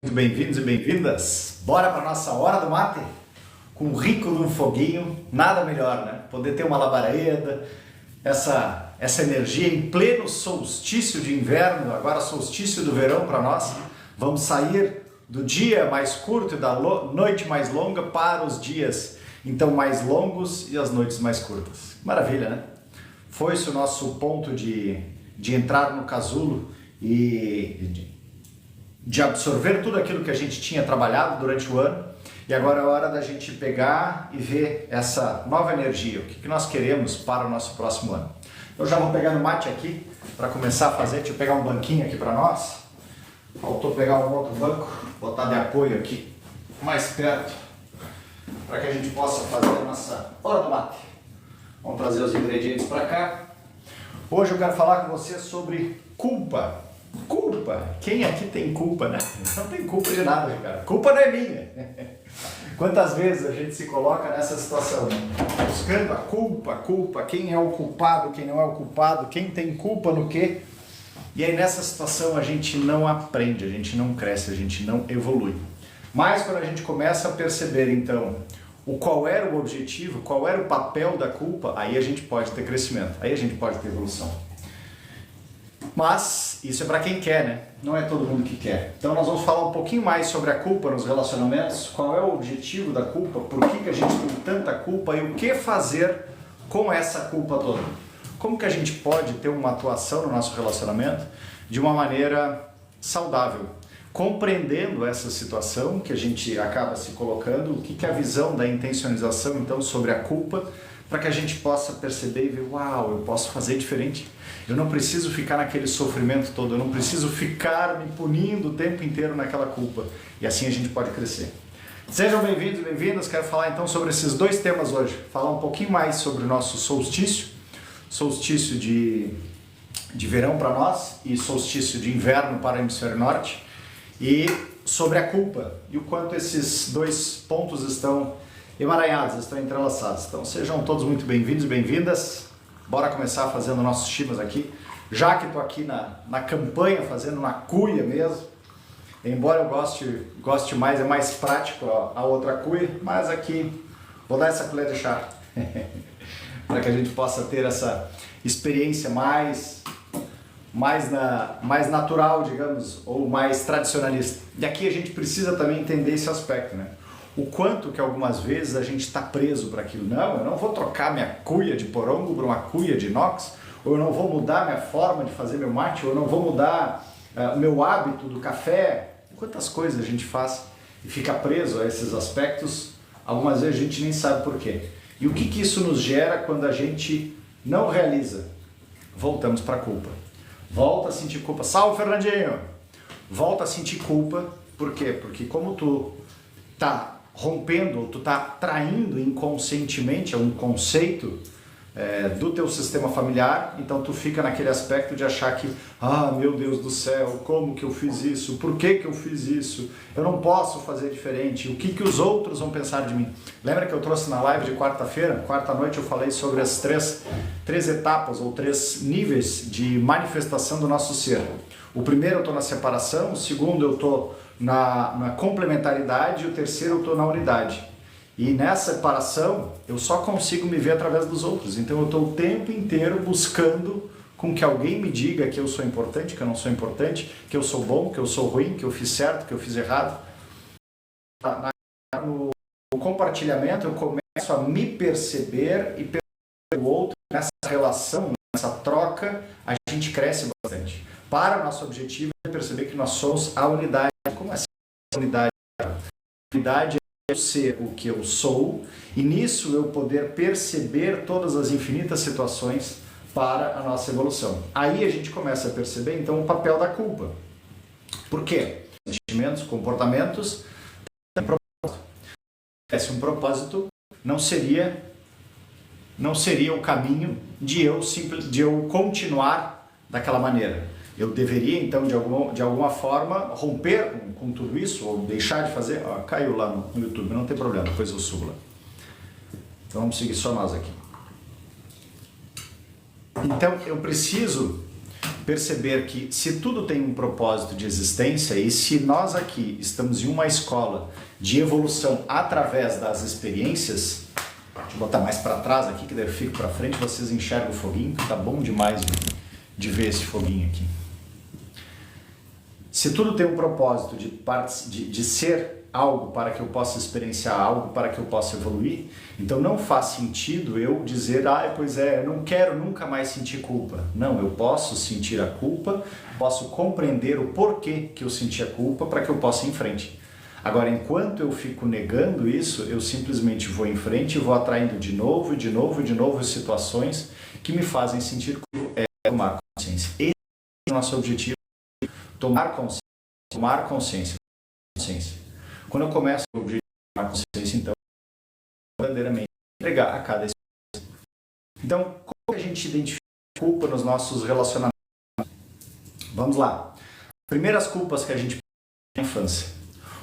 Muito bem-vindos e bem-vindas. Bora para nossa hora do mate? Com o rico de um foguinho, nada melhor, né? Poder ter uma labareda, essa energia em pleno solstício de inverno, agora solstício do verão para nós. Vamos sair do dia mais curto e da noite mais longa para os dias então mais longos e as noites mais curtas. Maravilha, né? Foi-se o nosso ponto de entrar no casulo e de absorver tudo aquilo que a gente tinha trabalhado durante o ano, e agora é hora da gente pegar e ver essa nova energia, o que nós queremos para o nosso próximo ano. Eu já vou pegar no mate aqui para começar a fazer. Deixa eu pegar um banquinho aqui para nós. Faltou pegar um outro banco, botar de apoio aqui mais perto, para que a gente possa fazer a nossa hora do mate. Vamos trazer os ingredientes para cá. Hoje eu quero falar com você sobre culpa. Culpa? Quem aqui tem culpa, né? Não tem culpa de nada, cara. Culpa não é minha. Quantas vezes a gente se coloca nessa situação, né? Buscando a culpa, quem é o culpado, quem não é o culpado, quem tem culpa no quê? E aí nessa situação a gente não aprende, a gente não cresce, a gente não evolui. Mas quando a gente começa a perceber, então, qual era o objetivo, qual era o papel da culpa, aí a gente pode ter crescimento, aí a gente pode ter evolução. Mas isso é para quem quer, né? Não é todo mundo que quer. Então nós vamos falar um pouquinho mais sobre a culpa nos relacionamentos, qual é o objetivo da culpa, por que a gente tem tanta culpa e o que fazer com essa culpa toda. Como que a gente pode ter uma atuação no nosso relacionamento de uma maneira saudável, compreendendo essa situação que a gente acaba se colocando, o que é a visão da intencionalização então sobre a culpa, para que a gente possa perceber e ver, uau, eu posso fazer diferente. Eu não preciso ficar naquele sofrimento todo, eu não preciso ficar me punindo o tempo inteiro naquela culpa. E assim a gente pode crescer. Sejam bem-vindos e bem-vindas, quero falar então sobre esses dois temas hoje. Falar um pouquinho mais sobre o nosso solstício de verão para nós e solstício de inverno para o hemisfério norte, e sobre a culpa e o quanto esses dois pontos estão emaranhados, estão entrelaçados. Então sejam todos muito bem-vindos e bem-vindas. Bora começar fazendo nossos chimas aqui. Já que estou aqui na campanha, fazendo na cuia mesmo. Embora eu goste mais, é mais prático a outra cuia, mas aqui vou dar essa colher de chá. Para que a gente possa ter essa experiência mais natural, digamos, ou mais tradicionalista. E aqui a gente precisa também entender esse aspecto, né? O quanto que algumas vezes a gente está preso para aquilo. Não, eu não vou trocar minha cuia de porongo por uma cuia de inox, ou eu não vou mudar minha forma de fazer meu mate, ou eu não vou mudar o meu hábito do café. Quantas coisas a gente faz e fica preso a esses aspectos, algumas vezes a gente nem sabe por quê. E o que isso nos gera quando a gente não realiza? Voltamos para a culpa. Volta a sentir culpa. Salve, Fernandinho! Volta a sentir culpa. Por quê? Porque como tu tá rompendo, tu tá traindo inconscientemente um conceito do teu sistema familiar, então tu fica naquele aspecto de achar que, meu Deus do céu, como que eu fiz isso? Por que eu fiz isso? Eu não posso fazer diferente. O que os outros vão pensar de mim? Lembra que eu trouxe na live de quarta-feira? Quarta-noite eu falei sobre as três etapas ou três níveis de manifestação do nosso ser. O primeiro eu estou na separação, o segundo eu estou na complementaridade e o terceiro eu estou na unidade. E nessa separação eu só consigo me ver através dos outros. Então eu estou o tempo inteiro buscando com que alguém me diga que eu sou importante, que eu não sou importante, que eu sou bom, que eu sou ruim, que eu fiz certo, que eu fiz errado. No compartilhamento eu começo a me perceber e perceber o outro. Nessa relação, nessa troca, a gente cresce bastante. Para o nosso objetivo é perceber que nós somos a unidade. Como é essa unidade? A unidade é eu ser o que eu sou, e nisso eu poder perceber todas as infinitas situações para a nossa evolução. Aí a gente começa a perceber então o papel da culpa. Por quê? Sentimentos, comportamentos, se um propósito não seria o caminho de eu continuar daquela maneira. Eu deveria, então, de alguma forma, romper com tudo isso, ou deixar de fazer. Caiu lá no YouTube, não tem problema, depois eu subo lá. Então vamos seguir só nós aqui. Então eu preciso perceber que se tudo tem um propósito de existência e se nós aqui estamos em uma escola de evolução através das experiências, deixa eu botar mais para trás aqui que daí eu fico para frente, vocês enxergam o foguinho, que tá bom demais de ver esse foguinho aqui. Se tudo tem um propósito de ser algo para que eu possa experienciar algo, para que eu possa evoluir, então não faz sentido eu dizer, pois é, eu não quero nunca mais sentir culpa. Não, eu posso sentir a culpa, posso compreender o porquê que eu senti a culpa para que eu possa ir em frente. Agora, enquanto eu fico negando isso, eu simplesmente vou em frente e vou atraindo de novo situações que me fazem sentir culpa, tomar consciência. Esse é o nosso objetivo, tomar consciência. Quando eu começo o objetivo de tomar consciência, então, verdadeiramente entregar a cada experiência. Então, como que a gente identifica a culpa nos nossos relacionamentos? Vamos lá. Primeiras culpas que a gente tem na infância.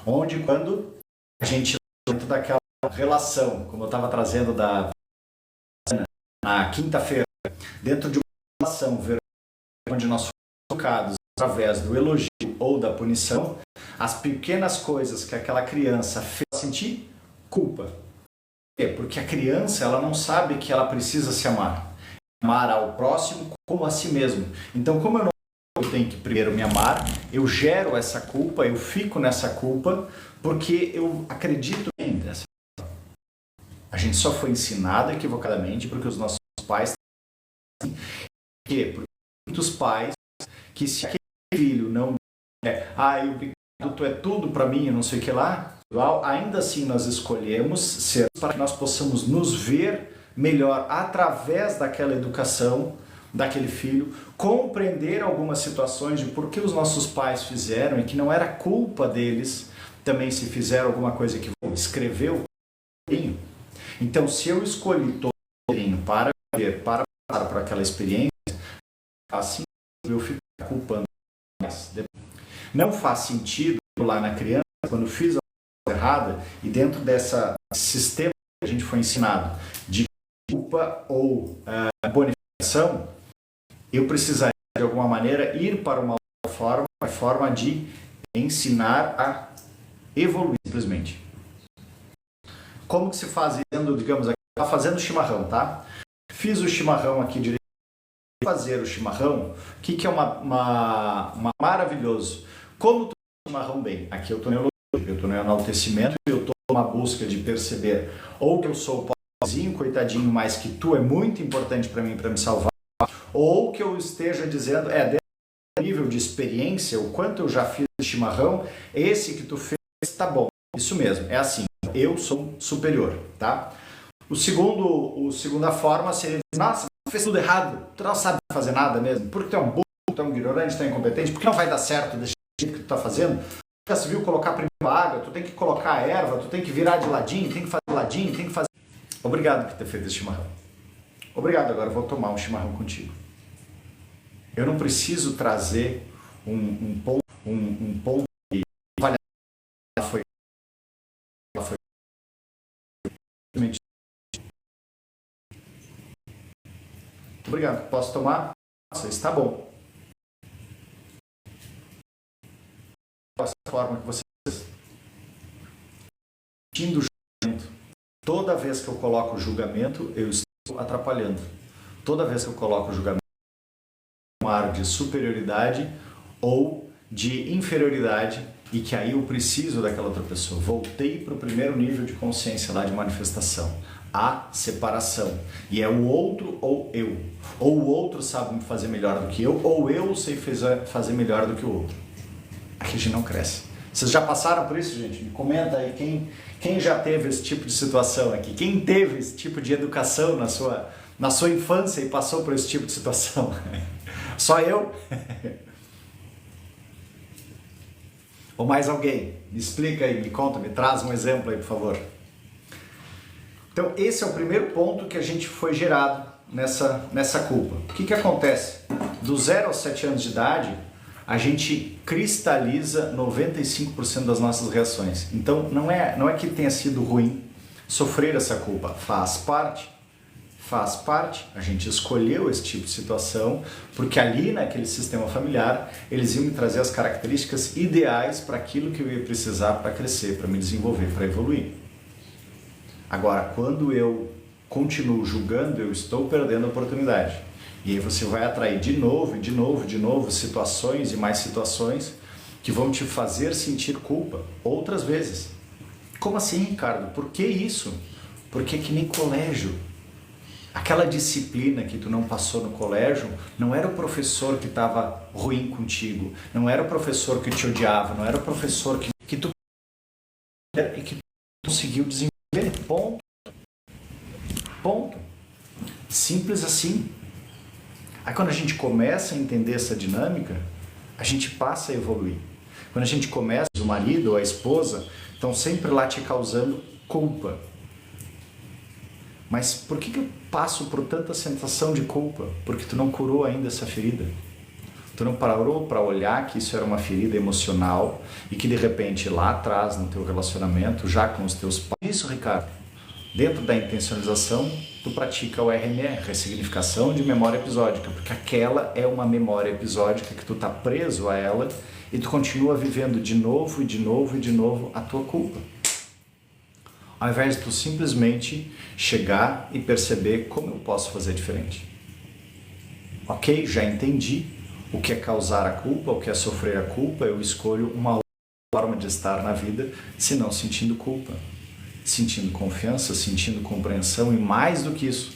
Onde, quando a gente, dentro daquela relação, como eu estava trazendo na quinta-feira, dentro de uma relação onde nós fomos educados através do elogio ou da punição, as pequenas coisas que aquela criança fez sentir culpa. Por quê? Porque a criança ela não sabe que ela precisa se amar. Amar ao próximo como a si mesmo. Então, como eu tenho que primeiro me amar, eu gero essa culpa, eu fico nessa culpa, porque eu acredito em essa. A gente só foi ensinado equivocadamente porque os nossos pais. Por quê? Porque muitos pais que se aquele filho não tu é tudo para mim, eu não sei o que lá, ainda assim nós escolhemos ser para que nós possamos nos ver melhor através daquela educação daquele filho, compreender algumas situações de por que os nossos pais fizeram e que não era culpa deles também se fizeram alguma coisa que escreveu. Então, se eu escolhi todo o para ver, para passar por aquela experiência, assim eu fico culpando. Não faz sentido lá na criança, quando fiz a coisa errada, e dentro desse sistema que a gente foi ensinado de culpa ou bonificação, eu precisaria de alguma maneira ir para uma outra forma de ensinar a evoluir simplesmente. Como que se faz, digamos, aqui, tá fazendo chimarrão, tá? Fiz o chimarrão aqui direito. Fazer o chimarrão, o que é uma maravilhoso. Como tu faz o chimarrão bem? Aqui eu estou no elogio, eu estou no enaltecimento, eu estou numa busca de perceber ou que eu sou pobrezinho, coitadinho, mas que tu é muito importante para mim, para me salvar, ou que eu esteja dizendo, dentro do nível de experiência, o quanto eu já fiz de chimarrão, esse que tu fez está bom. Isso mesmo, é assim, eu sou superior, tá? A segunda forma seria, nossa, tu fez tudo errado, tu não sabe fazer nada mesmo, porque tu é um burro, tu é um ignorante, tu é incompetente, porque não vai dar certo desse jeito que tu tá fazendo. Tu já se viu colocar primeiro a água, tu tem que colocar a erva, tu tem que virar de ladinho, tem que fazer de ladinho, tem que fazer... Obrigado por ter feito esse chimarrão. Obrigado, agora eu vou tomar um chimarrão contigo. Eu não preciso trazer um ponto de avaliação. Ela foi obrigado, posso tomar? Nossa, está bom. Essa forma que vocês sentindo julgamento. Toda vez que eu coloco julgamento, eu estou atrapalhando. Toda vez que eu coloco julgamento, um ar de superioridade ou de inferioridade e que aí eu preciso daquela outra pessoa. Voltei para o primeiro nível de consciência lá de manifestação. A separação. E é o outro ou eu. Ou o outro sabe me fazer melhor do que eu, ou eu sei fazer melhor do que o outro. Aqui a gente não cresce. Vocês já passaram por isso, gente? Me comenta aí quem já teve esse tipo de situação aqui. Quem teve esse tipo de educação na sua infância e passou por esse tipo de situação? Só eu? Ou mais alguém? Me explica aí, me conta, me traz um exemplo aí, por favor. Então, esse é o primeiro ponto que a gente foi gerado nessa culpa. O que acontece? Do 0 aos 7 anos de idade, a gente cristaliza 95% das nossas reações. Então, não é que tenha sido ruim sofrer essa culpa. Faz parte. faz parte, a gente escolheu esse tipo de situação, porque ali naquele sistema familiar, eles iam me trazer as características ideais para aquilo que eu ia precisar para crescer, para me desenvolver, para evoluir. Agora, quando eu continuo julgando, eu estou perdendo a oportunidade. E aí você vai atrair de novo, de novo, de novo, situações e mais situações que vão te fazer sentir culpa outras vezes. Como assim, Ricardo? Por que isso? Porque é que nem colégio. Aquela disciplina que tu não passou no colégio, não era o professor que estava ruim contigo, não era o professor que te odiava, não era o professor que tu conseguiu desenvolver. Ponto. Ponto. Simples assim. Aí quando a gente começa a entender essa dinâmica, a gente passa a evoluir. Quando a gente começa, o marido ou a esposa estão sempre lá te causando culpa. Mas por que eu passo por tanta sensação de culpa? Porque tu não curou ainda essa ferida. Tu não parou para olhar que isso era uma ferida emocional e que de repente lá atrás no teu relacionamento, já com os teus pais... Isso, Ricardo, dentro da intencionalização, tu pratica o RMR, ressignificação de memória episódica, porque aquela é uma memória episódica que tu tá preso a ela e tu continua vivendo de novo e de novo e de novo a tua culpa. Ao invés de tu simplesmente chegar e perceber como eu posso fazer diferente. Ok, já entendi o que é causar a culpa, o que é sofrer a culpa, eu escolho uma outra forma de estar na vida, se não sentindo culpa. Sentindo confiança, sentindo compreensão e mais do que isso,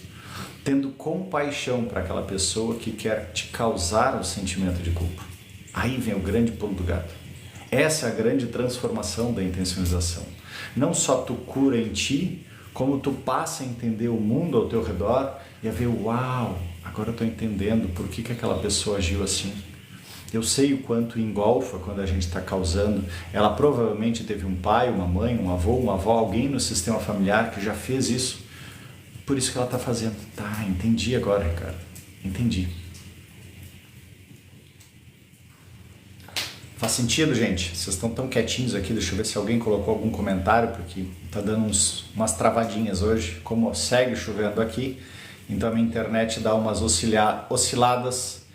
tendo compaixão para aquela pessoa que quer te causar o sentimento de culpa. Aí vem o grande pulo do gato. Essa é a grande transformação da intencionalização. Não só tu cura em ti, como tu passa a entender o mundo ao teu redor e a ver, uau, agora eu estou entendendo por que aquela pessoa agiu assim. Eu sei o quanto engolfa quando a gente está causando. Ela provavelmente teve um pai, uma mãe, um avô, uma avó, alguém no sistema familiar que já fez isso. Por isso que ela está fazendo. Tá, entendi agora, Ricardo. Entendi. Faz sentido, gente? Vocês estão tão quietinhos aqui, deixa eu ver se alguém colocou algum comentário, porque tá dando umas travadinhas hoje, como segue chovendo aqui, então a minha internet dá umas osciladas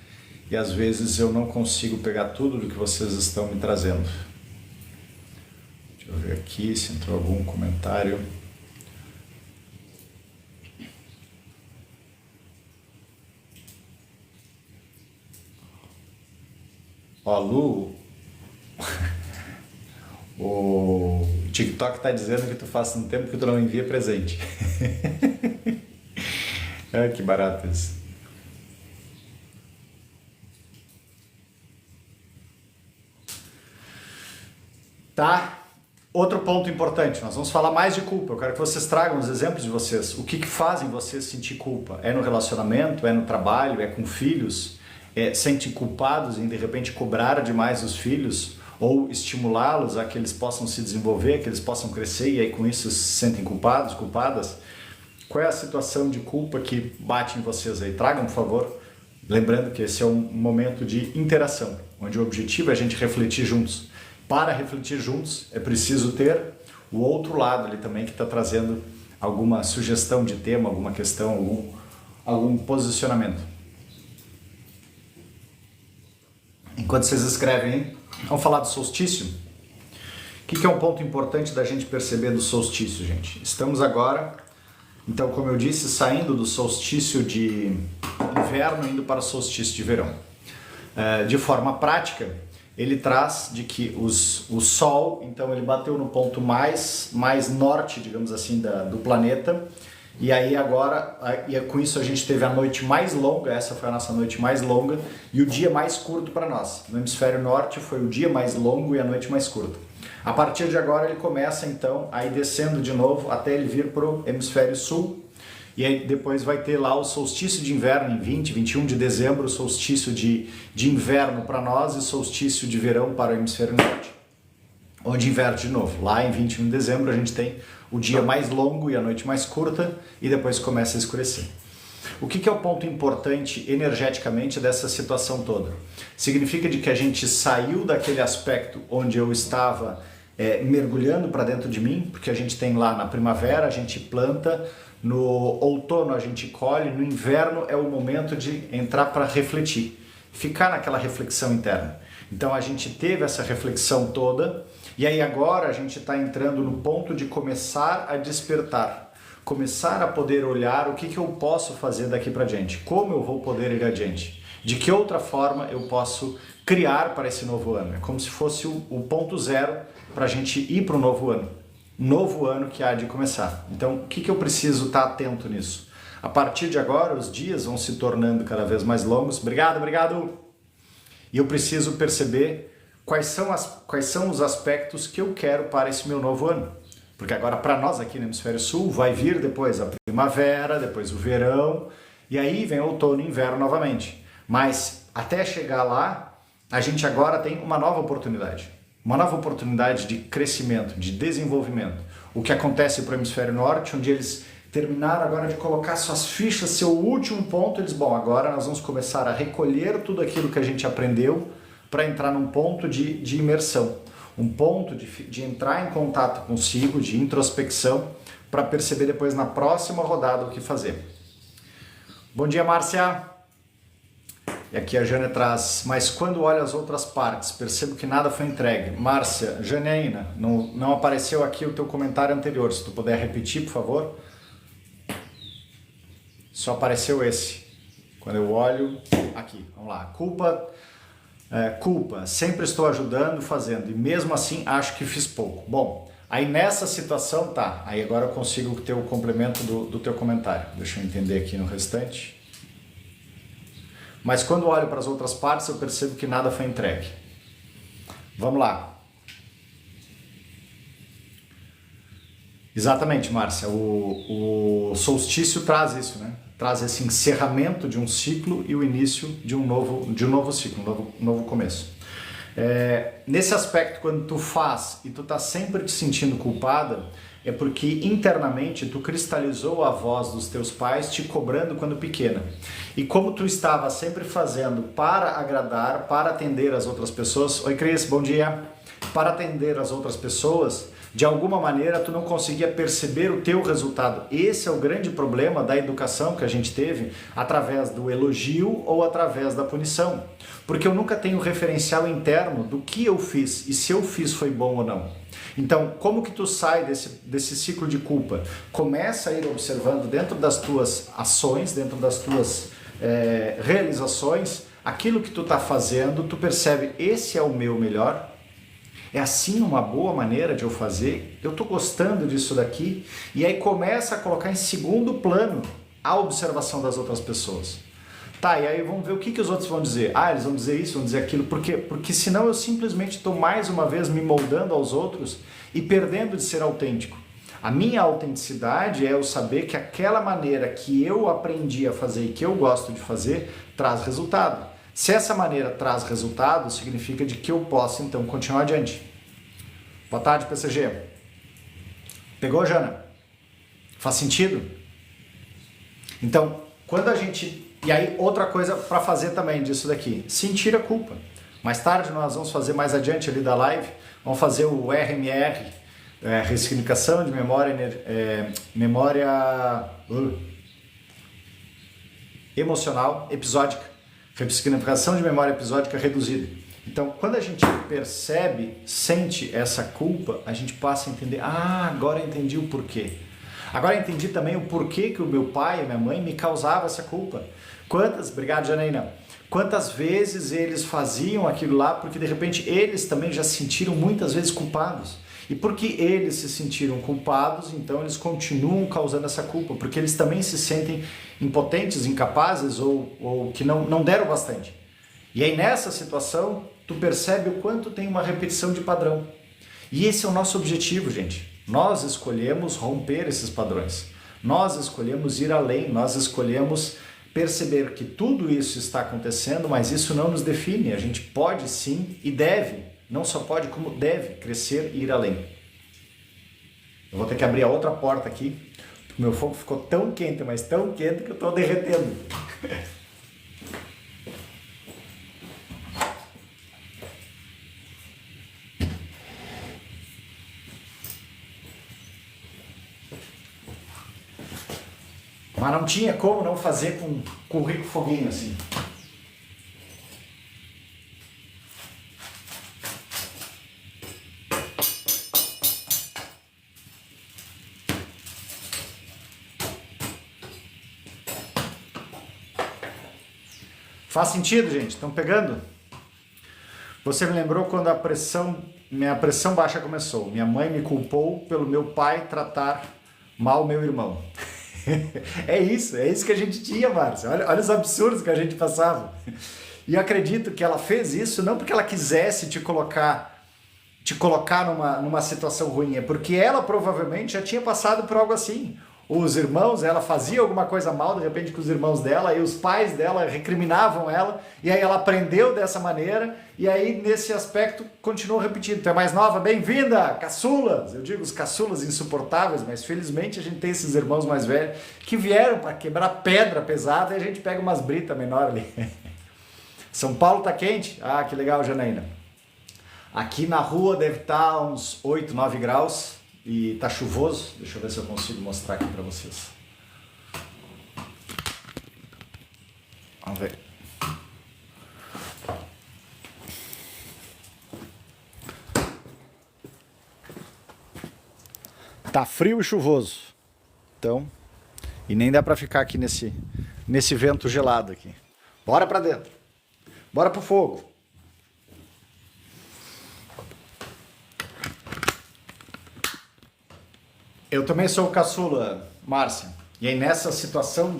e às vezes eu não consigo pegar tudo do que vocês estão me trazendo. Deixa eu ver aqui se entrou algum comentário. Ó, Lu, o TikTok está dizendo que tu faz um tempo que tu não envia presente. Ah, que barato isso. Tá? Outro ponto importante, nós vamos falar mais de culpa. Eu quero que vocês tragam os exemplos de vocês. O que fazem vocês sentir culpa? É no relacionamento? É no trabalho? É com filhos? Sentem culpados em de repente cobrar demais os filhos? Ou estimulá-los a que eles possam se desenvolver, que eles possam crescer e aí com isso se sentem culpados, culpadas? Qual é a situação de culpa que bate em vocês aí? Tragam, por favor. Lembrando que esse é um momento de interação, onde o objetivo é a gente refletir juntos. Para refletir juntos é preciso ter o outro lado ali também que está trazendo alguma sugestão de tema, alguma questão, algum posicionamento. Enquanto vocês escrevem, hein? Vamos falar do solstício? O que é um ponto importante da gente perceber do solstício, gente? Estamos agora, então, como eu disse, saindo do solstício de inverno indo para o solstício de verão. De forma prática, ele traz de que o Sol, então ele bateu no ponto mais norte, digamos assim, do planeta, e aí agora, com isso a gente teve a noite mais longa, essa foi a nossa noite mais longa, e o dia mais curto para nós. No hemisfério norte foi o dia mais longo e a noite mais curta. A partir de agora ele começa então a ir descendo de novo até ele vir para o hemisfério sul, e aí depois vai ter lá o solstício de inverno em 21 de dezembro, o solstício de inverno para nós e solstício de verão para o hemisfério norte, onde inverte de novo. Lá em 21 de dezembro a gente tem o dia mais longo e a noite mais curta e depois começa a escurecer. O que é o ponto importante energeticamente dessa situação toda? Significa de que a gente saiu daquele aspecto onde eu estava mergulhando para dentro de mim, porque a gente tem lá na primavera, a gente planta, no outono a gente colhe, no inverno é o momento de entrar para refletir, ficar naquela reflexão interna. Então a gente teve essa reflexão toda e aí agora a gente está entrando no ponto de começar a despertar, começar a poder olhar o que eu posso fazer daqui para diante, como eu vou poder ir adiante, de que outra forma eu posso criar para esse novo ano. É como se fosse o ponto zero para a gente ir para o novo ano que há de começar. Então o que eu preciso estar atento nisso? A partir de agora os dias vão se tornando cada vez mais longos. Obrigado! E eu preciso perceber quais são os aspectos que eu quero para esse meu novo ano. Porque agora para nós aqui no Hemisfério Sul vai vir depois a primavera, depois o verão, e aí vem outono e inverno novamente. Mas até chegar lá, a gente agora tem uma nova oportunidade. Uma nova oportunidade de crescimento, de desenvolvimento. O que acontece para o Hemisfério Norte, onde eles terminaram agora de colocar suas fichas, seu último ponto, eles, bom, agora nós vamos começar a recolher tudo aquilo que a gente aprendeu para entrar num ponto de imersão, um ponto de entrar em contato consigo, de introspecção, para perceber depois na próxima rodada o que fazer. Bom dia, Márcia! E aqui a Jane traz, mas quando olho as outras partes, percebo que nada foi entregue. Márcia, Janaína, não apareceu aqui o teu comentário anterior, se tu puder repetir, por favor. Só apareceu esse. Quando eu olho aqui, vamos lá. Culpa, sempre estou ajudando, fazendo, e mesmo assim acho que fiz pouco. Bom, aí nessa situação tá, aí agora eu consigo ter o complemento do teu comentário. Deixa eu entender aqui no restante. Mas quando olho para as outras partes, eu percebo que nada foi entregue. Vamos lá. Exatamente, Márcia. O solstício traz isso, né? Traz esse encerramento de um ciclo e o início de um novo ciclo, um novo começo. Nesse aspecto, quando tu faz e tu tá sempre te sentindo culpada, é porque internamente tu cristalizou a voz dos teus pais te cobrando quando pequena. E como tu estava sempre fazendo para agradar, para atender as outras pessoas... Oi, Cris, bom dia! Para atender as outras pessoas, de alguma maneira tu não conseguia perceber o teu resultado. Esse é o grande problema da educação que a gente teve através do elogio ou através da punição. Porque eu nunca tenho referencial interno do que eu fiz e se eu fiz foi bom ou não. Então, como que tu sai desse ciclo de culpa? Começa a ir observando dentro das tuas ações, dentro das tuas realizações, aquilo que tu está fazendo, tu percebe, esse é o meu melhor? É assim uma boa maneira de eu fazer? Eu estou gostando disso daqui? E aí começa a colocar em segundo plano a observação das outras pessoas. Tá, e aí vamos ver o que os outros vão dizer. Ah, eles vão dizer isso, vão dizer aquilo. Por quê? Porque senão eu simplesmente estou mais uma vez me moldando aos outros e perdendo de ser autêntico. A minha autenticidade é eu saber que aquela maneira que eu aprendi a fazer e que eu gosto de fazer traz resultado. Se essa maneira traz resultado, significa de que eu posso então continuar adiante. Boa tarde, PCG. Pegou, Jana? Faz sentido? Então, quando a gente... E aí, outra coisa para fazer também disso daqui, sentir a culpa. Mais tarde nós vamos fazer mais adiante ali da live, vamos fazer o RMR, ressignificação de memória emocional episódica, ressignificação de memória episódica reduzida. Então, quando a gente percebe, sente essa culpa, a gente passa a entender, agora eu entendi o porquê. Agora eu entendi também o porquê que o meu pai e minha mãe me causavam essa culpa. Obrigado, Janaína. Quantas vezes eles faziam aquilo lá porque de repente eles também já se sentiram muitas vezes culpados. E porque eles se sentiram culpados, então eles continuam causando essa culpa, porque eles também se sentem impotentes, incapazes ou que não deram bastante. E aí nessa situação, tu percebe o quanto tem uma repetição de padrão. E esse é o nosso objetivo, gente. Nós escolhemos romper esses padrões. Nós escolhemos ir além, nós escolhemos perceber que tudo isso está acontecendo, mas isso não nos define. A gente pode sim e deve, não só pode como deve crescer e ir além. Eu vou ter que abrir a outra porta aqui, porque o meu fogo ficou tão quente, mas tão quente que eu estou derretendo. Mas não tinha como não fazer com o Rico Foguinho assim. Faz sentido, gente? Estão pegando? Você me lembrou quando minha pressão baixa começou. Minha mãe me culpou pelo meu pai tratar mal meu irmão. É isso que a gente tinha, Márcia. Olha os absurdos que a gente passava. E eu acredito que ela fez isso não porque ela quisesse te colocar numa situação ruim, é porque ela provavelmente já tinha passado por algo assim. Os irmãos, ela fazia alguma coisa mal, de repente, com os irmãos dela, e os pais dela recriminavam ela, e aí ela aprendeu dessa maneira, e aí, nesse aspecto, continuou repetindo. Tu é mais nova? Bem-vinda! Caçulas! Eu digo os caçulas insuportáveis, mas felizmente a gente tem esses irmãos mais velhos que vieram para quebrar pedra pesada e a gente pega umas britas menor ali. São Paulo tá quente? Ah, que legal, Janaína. Aqui na rua deve estar uns 8, 9 graus. E tá chuvoso, deixa eu ver se eu consigo mostrar aqui para vocês. Vamos ver. Tá frio e chuvoso. Então, e nem dá para ficar aqui nesse vento gelado aqui. Bora para dentro. Bora pro fogo. Eu também sou caçula, Márcia. E aí nessa situação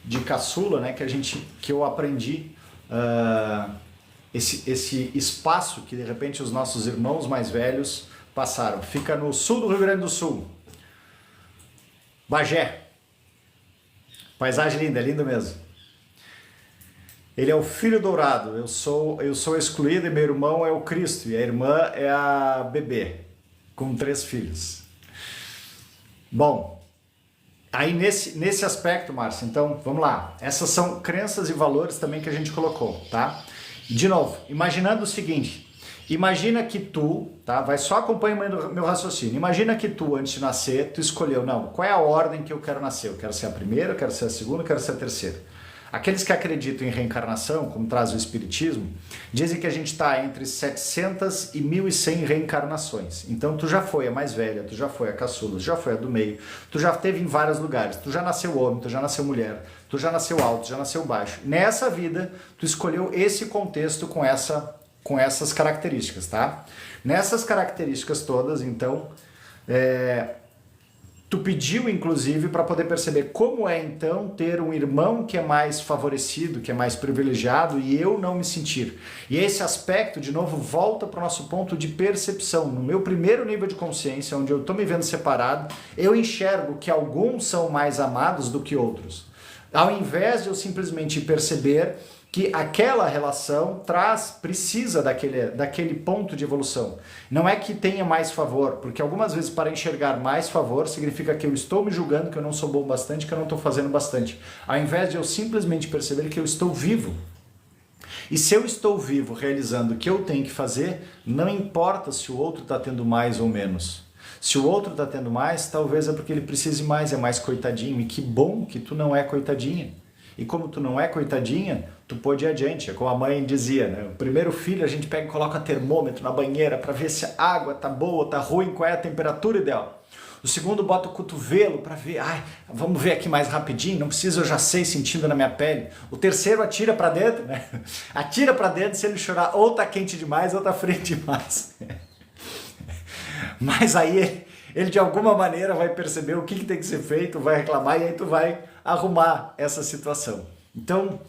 de caçula, né, que eu aprendi esse espaço que de repente os nossos irmãos mais velhos passaram. Fica no sul do Rio Grande do Sul. Bagé. Paisagem linda, é lindo mesmo. Ele é o filho dourado. Eu sou excluído e meu irmão é o Cristo. E a irmã é a bebê, com 3 filhos. Bom, aí nesse aspecto, Márcia, então vamos lá. Essas são crenças e valores também que a gente colocou, tá? De novo, imaginando o seguinte, imagina que tu, tá? Vai só acompanhando meu raciocínio. Imagina que tu, antes de nascer, tu escolheu, não, qual é a ordem que eu quero nascer? Eu quero ser a primeira, eu quero ser a segunda, eu quero ser a terceira. Aqueles que acreditam em reencarnação, como traz o Espiritismo, dizem que a gente está entre 700 e 1.100 reencarnações. Então tu já foi a mais velha, tu já foi a caçula, tu já foi a do meio, tu já esteve em vários lugares, tu já nasceu homem, tu já nasceu mulher, tu já nasceu alto, tu já nasceu baixo. Nessa vida, tu escolheu esse contexto com essas características, tá? Nessas características todas, então, tu pediu, inclusive, para poder perceber como é, então, ter um irmão que é mais favorecido, que é mais privilegiado e eu não me sentir. E esse aspecto, de novo, volta para o nosso ponto de percepção. No meu primeiro nível de consciência, onde eu estou me vendo separado, eu enxergo que alguns são mais amados do que outros. Ao invés de eu simplesmente perceber que aquela relação precisa daquele ponto de evolução. Não é que tenha mais favor, porque algumas vezes para enxergar mais favor significa que eu estou me julgando que eu não sou bom bastante, que eu não estou fazendo bastante. Ao invés de eu simplesmente perceber que eu estou vivo. E se eu estou vivo realizando o que eu tenho que fazer, não importa se o outro está tendo mais ou menos. Se o outro está tendo mais, talvez é porque ele precise mais, é mais coitadinho. E que bom que tu não é coitadinha. E como tu não é coitadinha, tu pode ir adiante. É como a mãe dizia, né? O primeiro filho a gente pega e coloca termômetro na banheira para ver se a água tá boa, tá ruim, qual é a temperatura ideal. O segundo bota o cotovelo para ver, vamos ver aqui mais rapidinho, não precisa, eu já sei, sentindo na minha pele. O terceiro atira para dentro, né? Atira para dentro, se ele chorar, ou tá quente demais ou tá frio demais. Mas aí ele de alguma maneira vai perceber o que tem que ser feito, vai reclamar e aí tu vai arrumar essa situação. Então,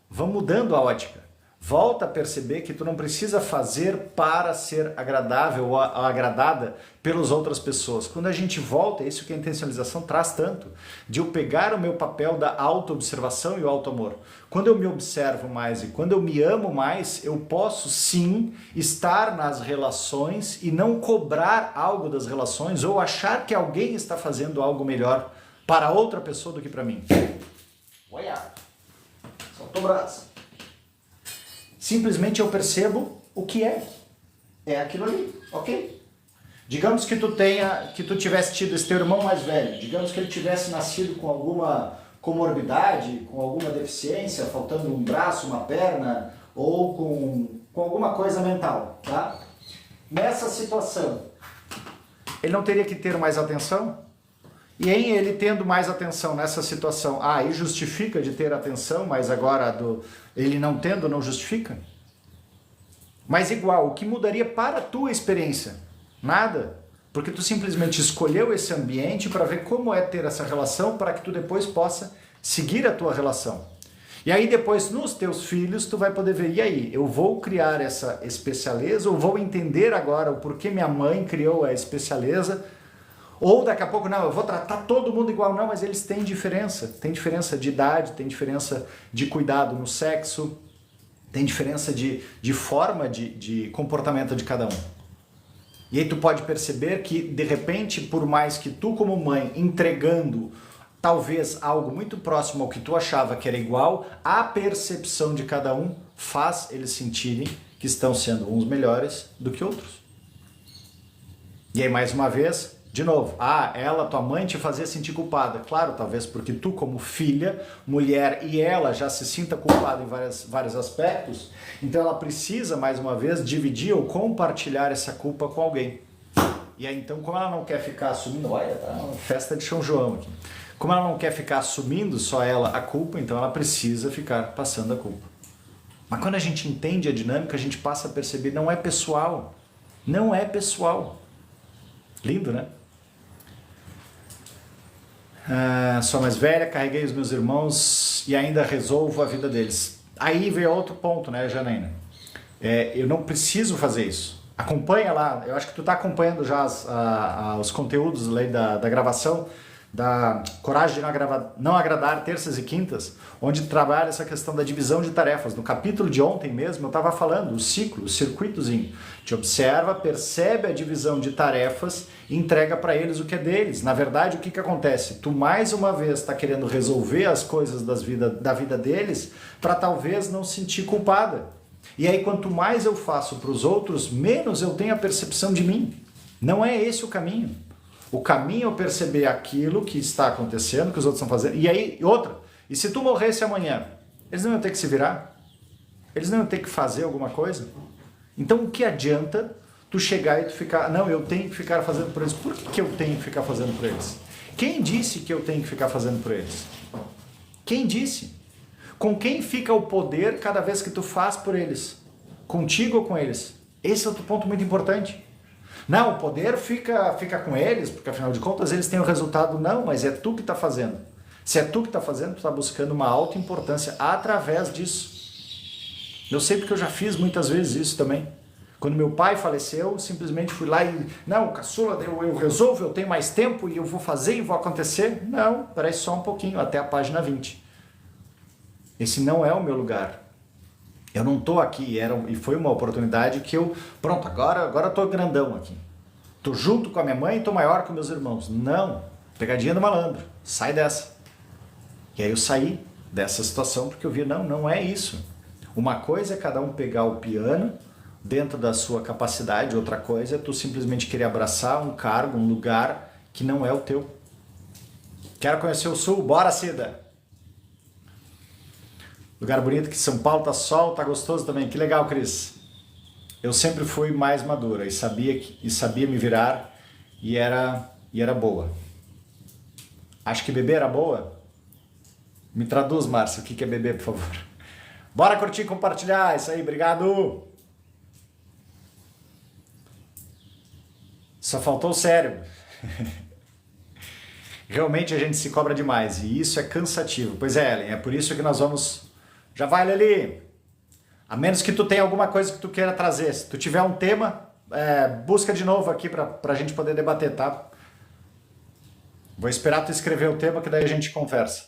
vamos mudando a ótica. Volta a perceber que tu não precisa fazer para ser agradável ou agradada pelas outras pessoas. Quando a gente volta, é isso que a intencionalização traz tanto, de eu pegar o meu papel da auto-observação e o auto-amor. Quando eu me observo mais e quando eu me amo mais, eu posso sim estar nas relações e não cobrar algo das relações ou achar que alguém está fazendo algo melhor para outra pessoa do que para mim. Olha, soltou o braço. Simplesmente eu percebo o que é. É aquilo ali, ok? Digamos que tu tivesse tido esse teu irmão mais velho, digamos que ele tivesse nascido com alguma comorbidade, com alguma deficiência, faltando um braço, uma perna, ou com alguma coisa mental, tá? Nessa situação, ele não teria que ter mais atenção? E em ele tendo mais atenção nessa situação, aí justifica de ter atenção, mas agora ele não tendo não justifica? Mas igual, o que mudaria para a tua experiência? Nada. Porque tu simplesmente escolheu esse ambiente para ver como é ter essa relação para que tu depois possa seguir a tua relação. E aí depois nos teus filhos tu vai poder ver, e aí, eu vou criar essa especialeza ou vou entender agora o porquê minha mãe criou a especialeza, ou daqui a pouco, não, eu vou tratar todo mundo igual, não, mas eles têm diferença de idade, tem diferença de cuidado no sexo, tem diferença de forma de comportamento de cada um. E aí tu pode perceber que, de repente, por mais que tu como mãe entregando talvez algo muito próximo ao que tu achava que era igual, a percepção de cada um faz eles sentirem que estão sendo uns melhores do que outros. E aí, mais uma vez, de novo, ela, tua mãe, te fazia sentir culpada. Claro, talvez porque tu como filha, mulher, e ela já se sinta culpada em vários aspectos, então ela precisa, mais uma vez, dividir ou compartilhar essa culpa com alguém. E aí, então, como ela não quer ficar assumindo, olha, tá uma festa de São João aqui. Como ela não quer ficar assumindo só ela a culpa, então ela precisa ficar passando a culpa. Mas quando a gente entende a dinâmica, a gente passa a perceber, não é pessoal. Não é pessoal. Lindo, né? Sou mais velha, carreguei os meus irmãos e ainda resolvo a vida deles. Aí veio outro ponto, né, Janaína? Eu não preciso fazer isso. Acompanha lá, eu acho que tu está acompanhando já os conteúdos da gravação da Coragem de Não Agradar, terças e quintas, onde trabalha essa questão da divisão de tarefas. No capítulo de ontem mesmo eu estava falando, o ciclo, o circuitozinho. Te observa, percebe a divisão de tarefas e entrega para eles o que é deles. Na verdade, o que acontece? Tu mais uma vez está querendo resolver as coisas da vida deles para talvez não sentir culpada. E aí quanto mais eu faço para os outros, menos eu tenho a percepção de mim. Não é esse o caminho. O caminho é eu perceber aquilo que está acontecendo, que os outros estão fazendo. E aí, e se tu morresse amanhã, eles não iam ter que se virar? Eles não iam ter que fazer alguma coisa? Então o que adianta tu chegar e tu ficar, não, eu tenho que ficar fazendo por eles. Por que eu tenho que ficar fazendo por eles? Quem disse que eu tenho que ficar fazendo por eles? Quem disse? Com quem fica o poder cada vez que tu faz por eles? Contigo ou com eles? Esse é outro ponto muito importante. Não, o poder fica com eles, porque afinal de contas eles têm o resultado. Não, mas é tu que está fazendo. Se é tu que está fazendo, tu está buscando uma alta importância através disso. Eu sei porque eu já fiz muitas vezes isso também. Quando meu pai faleceu, simplesmente fui lá e... Não, caçula, eu resolvo, eu tenho mais tempo e eu vou fazer e vou acontecer. Não, peraí só um pouquinho, até a página 20. Esse não é o meu lugar. Eu não estou aqui, e foi uma oportunidade que pronto, agora eu estou grandão aqui. Estou junto com a minha mãe e estou maior que meus irmãos. Não, pegadinha do malandro, sai dessa. E aí eu saí dessa situação porque eu vi, não é isso. Uma coisa é cada um pegar o piano dentro da sua capacidade, outra coisa é tu simplesmente querer abraçar um cargo, um lugar que não é o teu. Quero conhecer o Sul? Bora, Cida! Lugar bonito, que São Paulo tá sol, tá gostoso também. Que legal, Cris. Eu sempre fui mais madura e sabia me virar e era boa. Acho que beber era boa? Me traduz, Márcio, o que é beber, por favor. Bora curtir e compartilhar, isso aí, obrigado. Só faltou o cérebro. Realmente a gente se cobra demais e isso é cansativo. Pois é, Ellen, é por isso que nós vamos... Já vai, Leli! A menos que tu tenha alguma coisa que tu queira trazer. Se tu tiver um tema, busca de novo aqui pra gente poder debater, tá? Vou esperar tu escrever o tema que daí a gente conversa.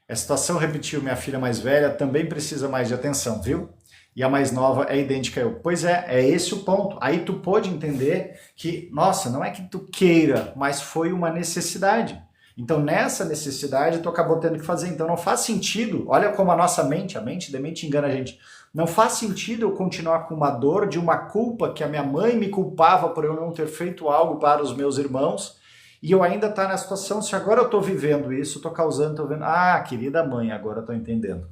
A situação repetiu, minha filha mais velha também precisa mais de atenção, viu? E a mais nova é idêntica a eu. Pois é esse o ponto. Aí tu pode entender que, nossa, não é que tu queira, mas foi uma necessidade. Então, nessa necessidade, tu acabou tendo que fazer. Então, não faz sentido, olha como a nossa mente, a mente da mente engana a gente. Não faz sentido eu continuar com uma dor de uma culpa que a minha mãe me culpava por eu não ter feito algo para os meus irmãos, e eu ainda estou na situação, se agora eu estou vivendo isso, estou causando, estou vendo, querida mãe, agora estou entendendo.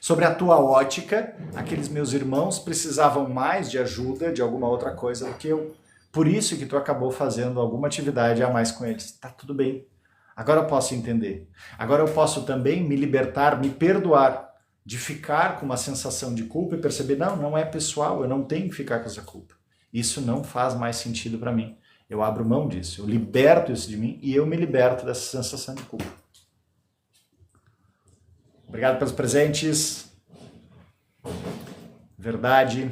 Sobre a tua ótica, aqueles meus irmãos precisavam mais de ajuda, de alguma outra coisa do que eu. Por isso que tu acabou fazendo alguma atividade a mais com eles. Tá tudo bem. Agora eu posso entender. Agora eu posso também me libertar, me perdoar de ficar com uma sensação de culpa e perceber, não é pessoal, eu não tenho que ficar com essa culpa. Isso não faz mais sentido para mim. Eu abro mão disso, eu liberto isso de mim e eu me liberto dessa sensação de culpa. Obrigado pelos presentes. Verdade.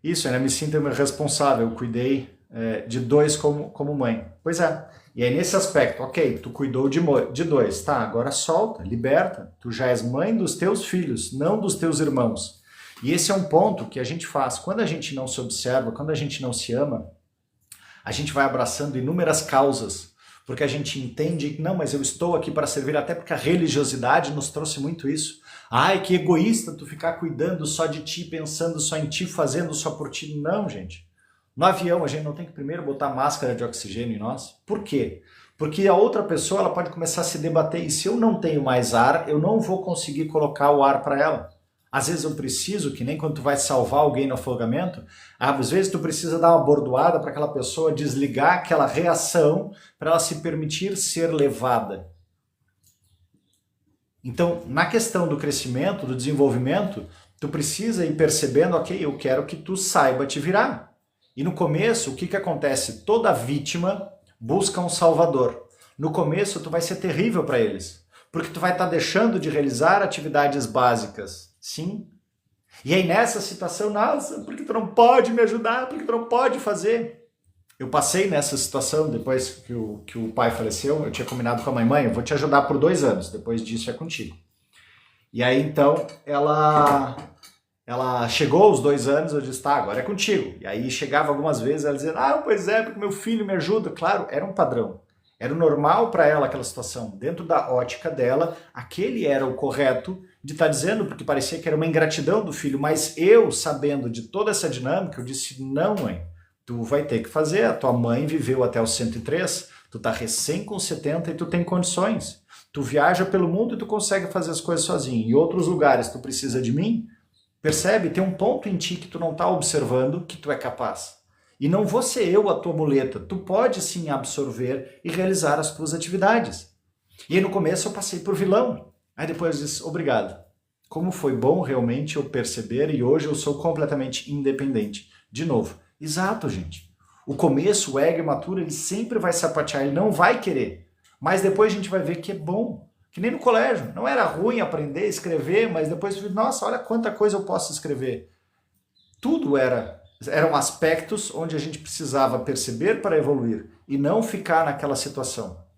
Isso, eu me sinto responsável, eu cuidei de 2 como mãe. Pois é. E aí nesse aspecto, ok, tu cuidou de 2, tá, agora solta, liberta. Tu já és mãe dos teus filhos, não dos teus irmãos. E esse é um ponto que a gente faz. Quando a gente não se observa, quando a gente não se ama, a gente vai abraçando inúmeras causas, porque a gente entende que, não, mas eu estou aqui para servir, até porque a religiosidade nos trouxe muito isso. Ai, que egoísta tu ficar cuidando só de ti, pensando só em ti, fazendo só por ti. Não, gente. No avião, a gente não tem que primeiro botar máscara de oxigênio em nós? Por quê? Porque a outra pessoa ela pode começar a se debater, e se eu não tenho mais ar, eu não vou conseguir colocar o ar para ela. Às vezes eu preciso, que nem quando tu vai salvar alguém no afogamento, às vezes tu precisa dar uma bordoada para aquela pessoa desligar aquela reação para ela se permitir ser levada. Então, na questão do crescimento, do desenvolvimento, tu precisa ir percebendo, ok, eu quero que tu saiba te virar. E no começo, o que acontece? Toda vítima busca um salvador. No começo, tu vai ser terrível para eles, porque tu vai estar deixando de realizar atividades básicas. Sim. E aí nessa situação, nossa, por que tu não pode me ajudar? Por que tu não pode fazer? Eu passei nessa situação depois que o pai faleceu, eu tinha combinado com a mãe, eu vou te ajudar por 2 anos, depois disso é contigo. E aí então ela chegou aos 2 anos, eu disse, tá, agora é contigo. E aí chegava algumas vezes ela dizia, pois é, porque meu filho me ajuda. Claro, era um padrão. Era o normal para ela aquela situação. Dentro da ótica dela, aquele era o correto de estar dizendo, porque parecia que era uma ingratidão do filho, mas eu, sabendo de toda essa dinâmica, eu disse, não, mãe, tu vai ter que fazer, a tua mãe viveu até os 103, tu tá recém com 70 e tu tem condições. Tu viaja pelo mundo e tu consegue fazer as coisas sozinho. Em outros lugares tu precisa de mim, percebe? Tem um ponto em ti que tu não tá observando que tu é capaz. E não vou ser eu a tua muleta, tu pode sim absorver e realizar as tuas atividades. E aí no começo eu passei por vilão. Aí depois eu disse, obrigado. Como foi bom realmente eu perceber e hoje eu sou completamente independente. De novo, exato, gente. O começo, o ego imaturo, ele sempre vai sapatear, ele não vai querer. Mas depois a gente vai ver que é bom. Que nem no colégio. Não era ruim aprender a escrever, mas depois, nossa, olha quanta coisa eu posso escrever. Tudo eram aspectos onde a gente precisava perceber para evoluir e não ficar naquela situação.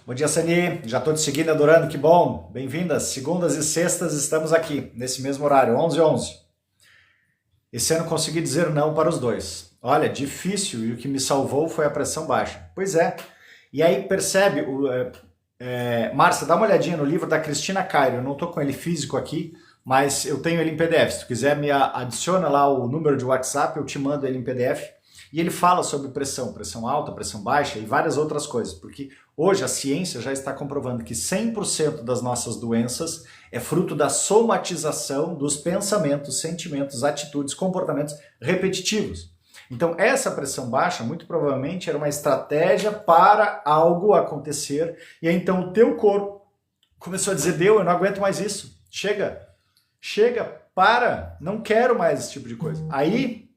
Bom dia, Sani. Já estou te seguindo, adorando, que bom. Bem-vindas. Segundas e sextas estamos aqui, nesse mesmo horário, 11h11. Esse ano consegui dizer não para os 2. Olha, difícil, e o que me salvou foi a pressão baixa. Pois é. E aí, percebe, Márcia, dá uma olhadinha no livro da Cristina Cairo. Eu não estou com ele físico aqui, mas eu tenho ele em PDF. Se tu quiser, me adiciona lá o número de WhatsApp, eu te mando ele em PDF. E ele fala sobre pressão alta, pressão baixa e várias outras coisas, porque hoje a ciência já está comprovando que 100% das nossas doenças é fruto da somatização dos pensamentos, sentimentos, atitudes, comportamentos repetitivos. Então essa pressão baixa muito provavelmente era uma estratégia para algo acontecer e aí então o teu corpo começou a dizer, eu não aguento mais isso, chega, para, não quero mais esse tipo de coisa. Aí,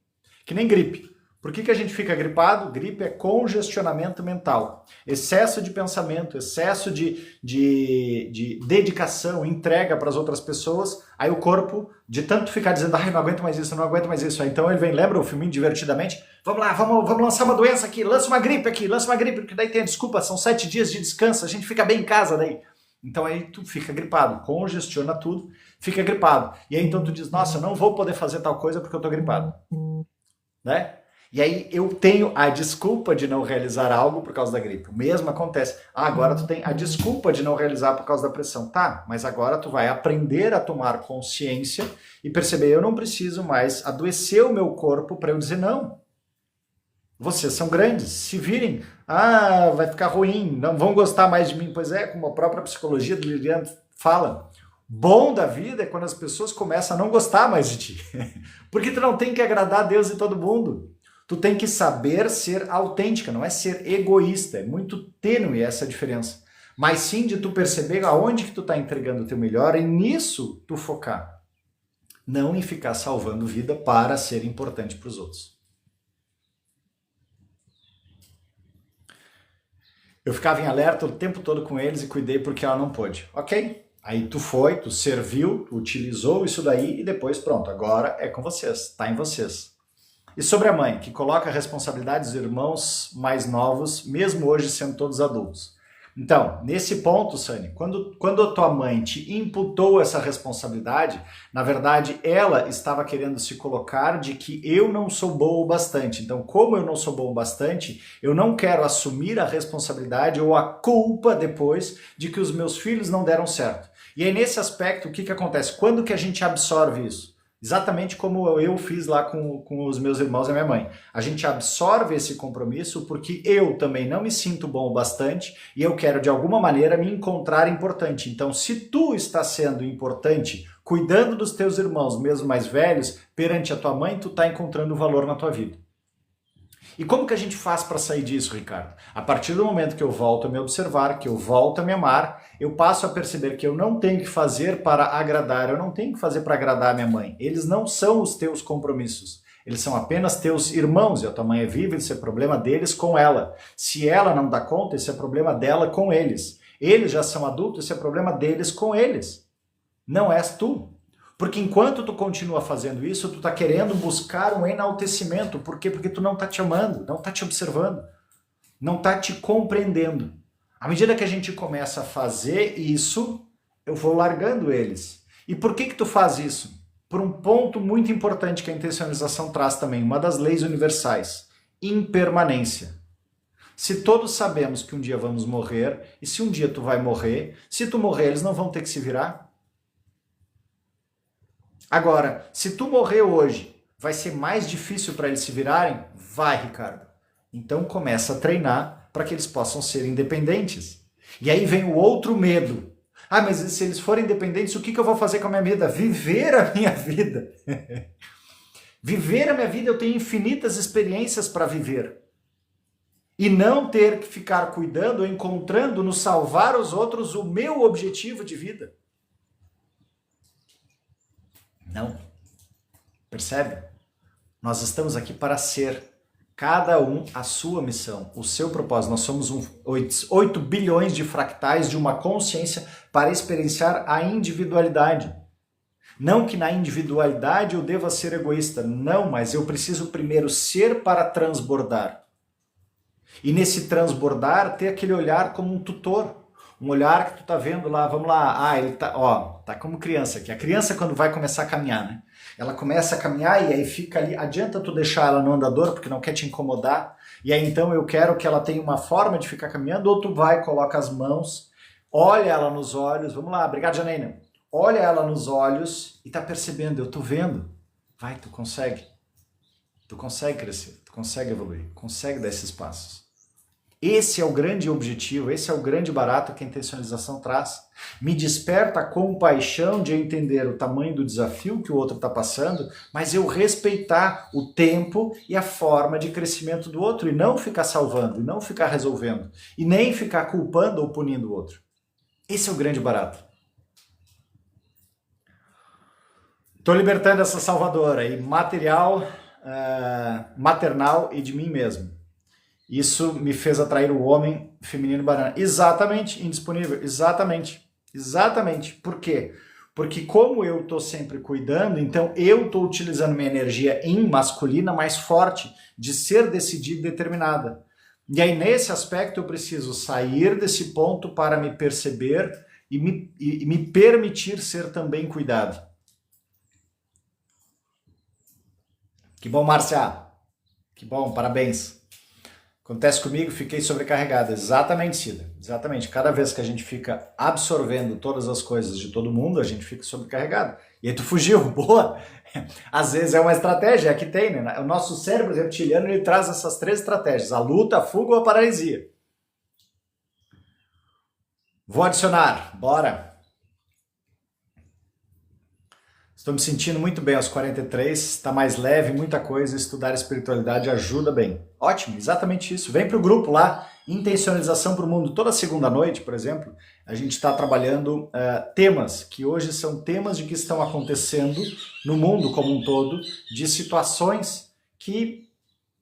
que nem gripe. Por que a gente fica gripado? Gripe é congestionamento mental. Excesso de pensamento, excesso de dedicação, entrega para as outras pessoas. Aí o corpo, de tanto ficar dizendo, não aguento mais isso, não aguento mais isso. Aí, então ele vem, lembra o filminho Divertidamente? Vamos lá, vamos lançar uma doença aqui, lança uma gripe aqui, porque daí tem a desculpa, são 7 dias de descanso, a gente fica bem em casa daí. Então aí tu fica gripado, congestiona tudo, fica gripado. E aí então tu diz, nossa, eu não vou poder fazer tal coisa porque eu tô gripado. Né? E aí eu tenho a desculpa de não realizar algo por causa da gripe. O mesmo acontece. Ah, agora tu tem a desculpa de não realizar por causa da pressão. Tá, mas agora tu vai aprender a tomar consciência e perceber, eu não preciso mais adoecer o meu corpo para eu dizer não. Vocês são grandes, se virem, ah, vai ficar ruim, não vão gostar mais de mim. Pois é, como a própria psicologia do Lilian fala, bom da vida é quando as pessoas começam a não gostar mais de ti. Porque tu não tem que agradar a Deus e todo mundo. Tu tem que saber ser autêntica, não é ser egoísta. É muito tênue essa diferença. Mas sim de tu perceber aonde que tu tá entregando o teu melhor e nisso tu focar. Não em ficar salvando vida para ser importante para os outros. Eu ficava em alerta o tempo todo com eles e cuidei porque ela não pôde. Ok? Aí tu foi, tu serviu, tu utilizou isso daí e depois pronto, agora é com vocês, tá em vocês. E sobre a mãe, que coloca a responsabilidade dos irmãos mais novos, mesmo hoje sendo todos adultos. Então, nesse ponto, Sani, quando a tua mãe te imputou essa responsabilidade, na verdade, ela estava querendo se colocar de que eu não sou bom o bastante. Então, como eu não sou bom o bastante, eu não quero assumir a responsabilidade ou a culpa depois de que os meus filhos não deram certo. E aí, nesse aspecto, o que acontece? Quando que a gente absorve isso? Exatamente como eu fiz lá com os meus irmãos e a minha mãe. A gente absorve esse compromisso porque eu também não me sinto bom o bastante e eu quero de alguma maneira me encontrar importante. Então, se tu está sendo importante, cuidando dos teus irmãos, mesmo mais velhos, perante a tua mãe, tu está encontrando valor na tua vida. E como que a gente faz para sair disso, Ricardo? A partir do momento que eu volto a me observar, que eu volto a me amar, eu passo a perceber que eu não tenho que fazer para agradar, eu não tenho que fazer para agradar a minha mãe. Eles não são os teus compromissos. Eles são apenas teus irmãos, e a tua mãe é viva, isso é problema deles com ela. Se ela não dá conta, isso é problema dela com eles. Eles já são adultos, isso é problema deles com eles. Não és tu. Porque enquanto tu continua fazendo isso, tu tá querendo buscar um enaltecimento. Por quê? Porque tu não tá te amando, não tá te observando, não tá te compreendendo. À medida que a gente começa a fazer isso, eu vou largando eles. E por que tu faz isso? Por um ponto muito importante que a intencionalização traz também, uma das leis universais, impermanência. Se todos sabemos que um dia vamos morrer, e se um dia tu vai morrer, se tu morrer, eles não vão ter que se virar? Agora, se tu morrer hoje, vai ser mais difícil para eles se virarem? Vai, Ricardo. Então começa a treinar para que eles possam ser independentes. E aí vem o outro medo. Ah, mas se eles forem independentes, o que eu vou fazer com a minha vida? Viver a minha vida. Viver a minha vida, eu tenho infinitas experiências para viver. E não ter que ficar cuidando ou encontrando no salvar os outros o meu objetivo de vida. Não. Percebe? Nós estamos aqui para ser, cada um a sua missão, o seu propósito. Nós somos 8 bilhões de fractais de uma consciência para experienciar a individualidade. Não que na individualidade eu deva ser egoísta, não, mas eu preciso primeiro ser para transbordar. E nesse transbordar ter aquele olhar como um tutor. Um olhar que tu tá vendo lá, vamos lá, ele tá como criança aqui. A criança quando vai começar a caminhar, né? Ela começa a caminhar e aí fica ali, adianta tu deixar ela no andador porque não quer te incomodar. E aí então eu quero que ela tenha uma forma de ficar caminhando, ou tu vai, coloca as mãos, olha ela nos olhos, vamos lá, obrigado Janaína. Olha ela nos olhos e tá percebendo, eu tô vendo. Vai, tu consegue. Tu consegue crescer, tu consegue evoluir, consegue dar esses passos. Esse é o grande objetivo, esse é o grande barato que a intencionalização traz. Me desperta a compaixão de entender o tamanho do desafio que o outro está passando, mas eu respeitar o tempo e a forma de crescimento do outro e não ficar salvando, e não ficar resolvendo, e nem ficar culpando ou punindo o outro. Esse é o grande barato. Estou libertando essa salvadora aí, material, maternal e de mim mesmo. Isso me fez atrair o homem feminino banana. Exatamente, indisponível. Exatamente. Exatamente. Por quê? Porque como eu estou sempre cuidando, então eu estou utilizando minha energia em masculina mais forte, de ser decidida e determinada. E aí, nesse aspecto, eu preciso sair desse ponto para me perceber e me permitir ser também cuidado. Que bom, Márcia! Que bom, parabéns. Acontece comigo, fiquei sobrecarregado. Exatamente, Cida. Exatamente. Cada vez que a gente fica absorvendo todas as coisas de todo mundo, a gente fica sobrecarregado. E aí tu fugiu, boa! Às vezes é uma estratégia, é que tem, né? O nosso cérebro reptiliano, ele traz essas 3 estratégias: a luta, a fuga ou a paralisia. Vou adicionar, bora! Estou me sentindo muito bem aos 43, está mais leve, muita coisa, estudar espiritualidade ajuda bem. Ótimo, exatamente isso. Vem para o grupo lá, Intencionalização para o Mundo. Toda segunda noite, por exemplo, a gente está trabalhando temas, que hoje são temas de que estão acontecendo no mundo como um todo, de situações que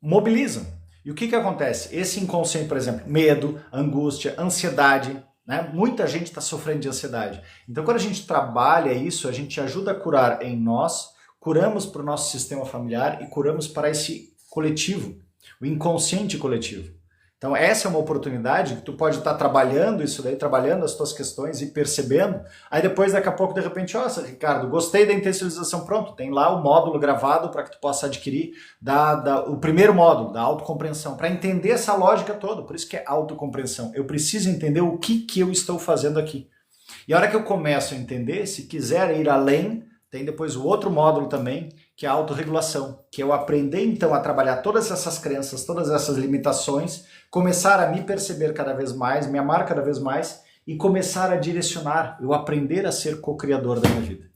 mobilizam. E o que acontece? Esse inconsciente, por exemplo, medo, angústia, ansiedade, né? Muita gente está sofrendo de ansiedade. Então, quando a gente trabalha isso, a gente ajuda a curar em nós, curamos para o nosso sistema familiar e curamos para esse coletivo, o inconsciente coletivo. Então, essa é uma oportunidade que tu pode estar trabalhando isso daí, trabalhando as tuas questões e percebendo. Aí depois, daqui a pouco, de repente, nossa, Ricardo, gostei da intencionalização, pronto, tem lá o módulo gravado para que tu possa adquirir o primeiro módulo, da autocompreensão, para entender essa lógica toda. Por isso que é autocompreensão. Eu preciso entender o que eu estou fazendo aqui. E a hora que eu começo a entender, se quiser ir além, tem depois o outro módulo também, que é a autorregulação, que é eu aprender então a trabalhar todas essas crenças, todas essas limitações, começar a me perceber cada vez mais, me amar cada vez mais e começar a direcionar, eu aprender a ser co-criador da minha vida.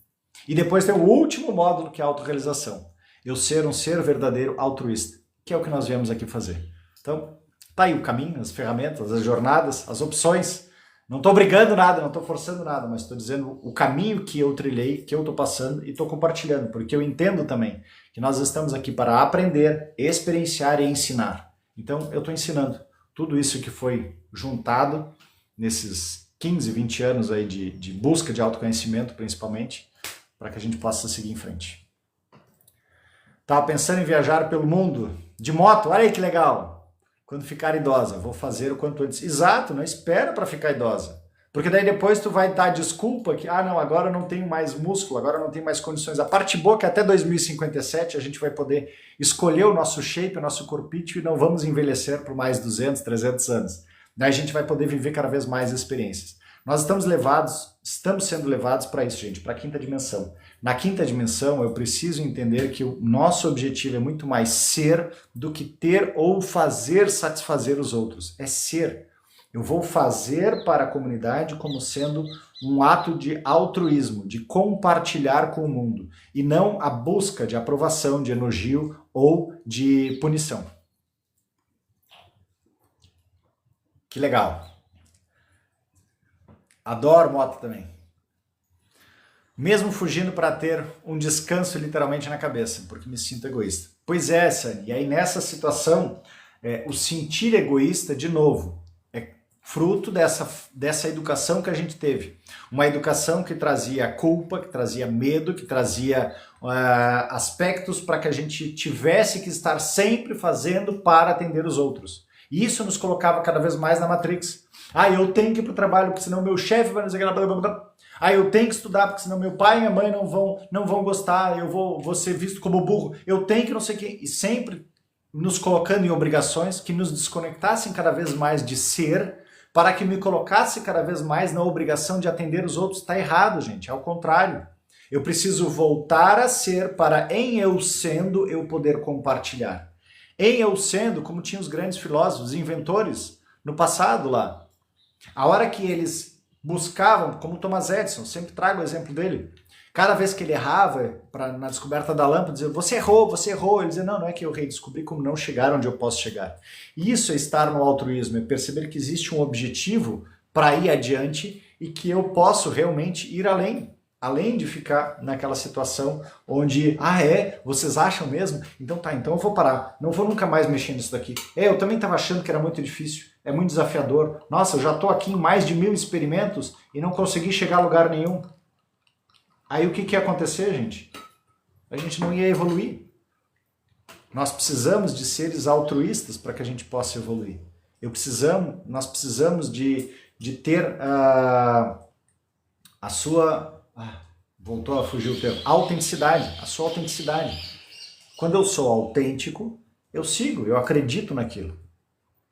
E depois tem o último módulo, que é a autorrealização, eu ser um ser verdadeiro altruísta, que é o que nós viemos aqui fazer. Então, tá aí o caminho, as ferramentas, as jornadas, as opções. Não estou brigando nada, não estou forçando nada, mas estou dizendo o caminho que eu trilhei, que eu estou passando e estou compartilhando, porque eu entendo também que nós estamos aqui para aprender, experienciar e ensinar. Então, eu estou ensinando tudo isso que foi juntado nesses 15, 20 anos aí de busca de autoconhecimento, principalmente, para que a gente possa seguir em frente. Estava pensando em viajar pelo mundo de moto, olha aí que legal! Quando ficar idosa, vou fazer o quanto antes. Exato, não espera para ficar idosa. Porque daí depois tu vai dar desculpa que, não, agora eu não tenho mais músculo, agora eu não tenho mais condições. A parte boa é que até 2057 a gente vai poder escolher o nosso shape, o nosso corpício e não vamos envelhecer por mais 200, 300 anos. Daí a gente vai poder viver cada vez mais experiências. Nós estamos sendo levados para isso, gente, para a 5ª dimensão. Na 5ª dimensão, eu preciso entender que o nosso objetivo é muito mais ser do que ter ou fazer satisfazer os outros. É ser. Eu vou fazer para a comunidade como sendo um ato de altruísmo, de compartilhar com o mundo, e não a busca de aprovação, de elogio ou de punição. Que legal. Adoro moto também. Mesmo fugindo para ter um descanso literalmente na cabeça, porque me sinto egoísta. Pois é, Sani, e aí nessa situação, o sentir egoísta, de novo, é fruto dessa educação que a gente teve. Uma educação que trazia culpa, que trazia medo, que trazia aspectos para que a gente tivesse que estar sempre fazendo para atender os outros. E isso nos colocava cada vez mais na Matrix. Eu tenho que ir para o trabalho, porque senão meu chefe vai nos dizer... eu tenho que estudar, porque senão meu pai e minha mãe não vão gostar, eu vou ser visto como burro, eu tenho que não sei o quê. E sempre nos colocando em obrigações que nos desconectassem cada vez mais de ser, para que me colocasse cada vez mais na obrigação de atender os outros. Está errado, gente, é o contrário. Eu preciso voltar a ser para, em eu sendo, eu poder compartilhar. Em eu sendo, como tinham os grandes filósofos, inventores, no passado lá, a hora que eles buscavam, como Thomas Edison, sempre trago o exemplo dele, cada vez que ele errava na descoberta da lâmpada, dizia, você errou. Ele dizia, não é que eu redescobri como não chegar onde eu posso chegar. Isso é estar no altruísmo, é perceber que existe um objetivo para ir adiante e que eu posso realmente ir além de ficar naquela situação onde, vocês acham mesmo? Então eu vou parar, não vou nunca mais mexer nisso daqui. Eu também estava achando que era muito difícil, é muito desafiador. Nossa, eu já estou aqui em mais de 1000 experimentos e não consegui chegar a lugar nenhum. Aí o que ia acontecer, gente? A gente não ia evoluir. Nós precisamos de seres altruístas para que a gente possa evoluir. Nós precisamos de ter a sua... voltou a fugir o termo. Autenticidade, a sua autenticidade. Quando eu sou autêntico, Eu sigo, eu acredito naquilo.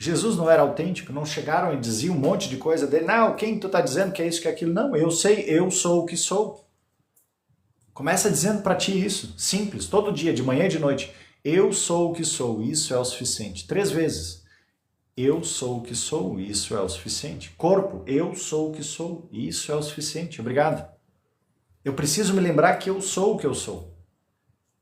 Jesus não era autêntico, não chegaram e diziam um monte de coisa dele. Não, quem tu está dizendo que é isso, que é aquilo? Não, eu sei, eu sou o que sou. Começa dizendo para ti isso, simples, todo dia, de manhã e de noite. Eu sou o que sou, isso é o suficiente. 3 vezes. Eu sou o que sou, isso é o suficiente. Corpo, eu sou o que sou, isso é o suficiente. Obrigado. Eu preciso me lembrar que eu sou o que eu sou.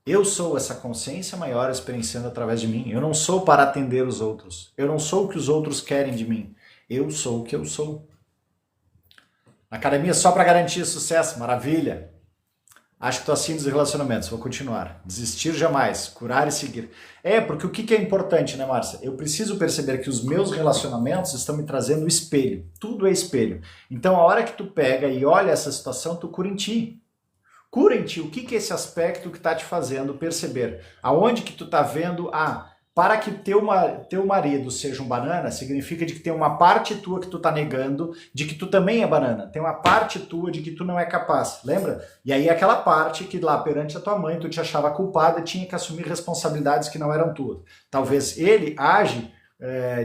Eu sou essa consciência maior experienciando através de mim. Eu não sou para atender os outros. Eu não sou o que os outros querem de mim. Eu sou o que eu sou. Academia só para garantir sucesso, maravilha. Acho que estou assim nos relacionamentos, vou continuar. Desistir jamais, curar e seguir. Porque o que é importante, né, Márcia? Eu preciso perceber que os meus relacionamentos estão me trazendo espelho. Tudo é espelho. Então, a hora que tu pega e olha essa situação, tu cura em ti. Cura em ti o que é esse aspecto que está te fazendo perceber. Aonde que tu está vendo, para que teu marido seja um banana, significa de que tem uma parte tua que tu tá negando, de que tu também é banana. Tem uma parte tua de que tu não é capaz, lembra? E aí aquela parte que lá perante a tua mãe tu te achava culpada, tinha que assumir responsabilidades que não eram tuas. Talvez ele age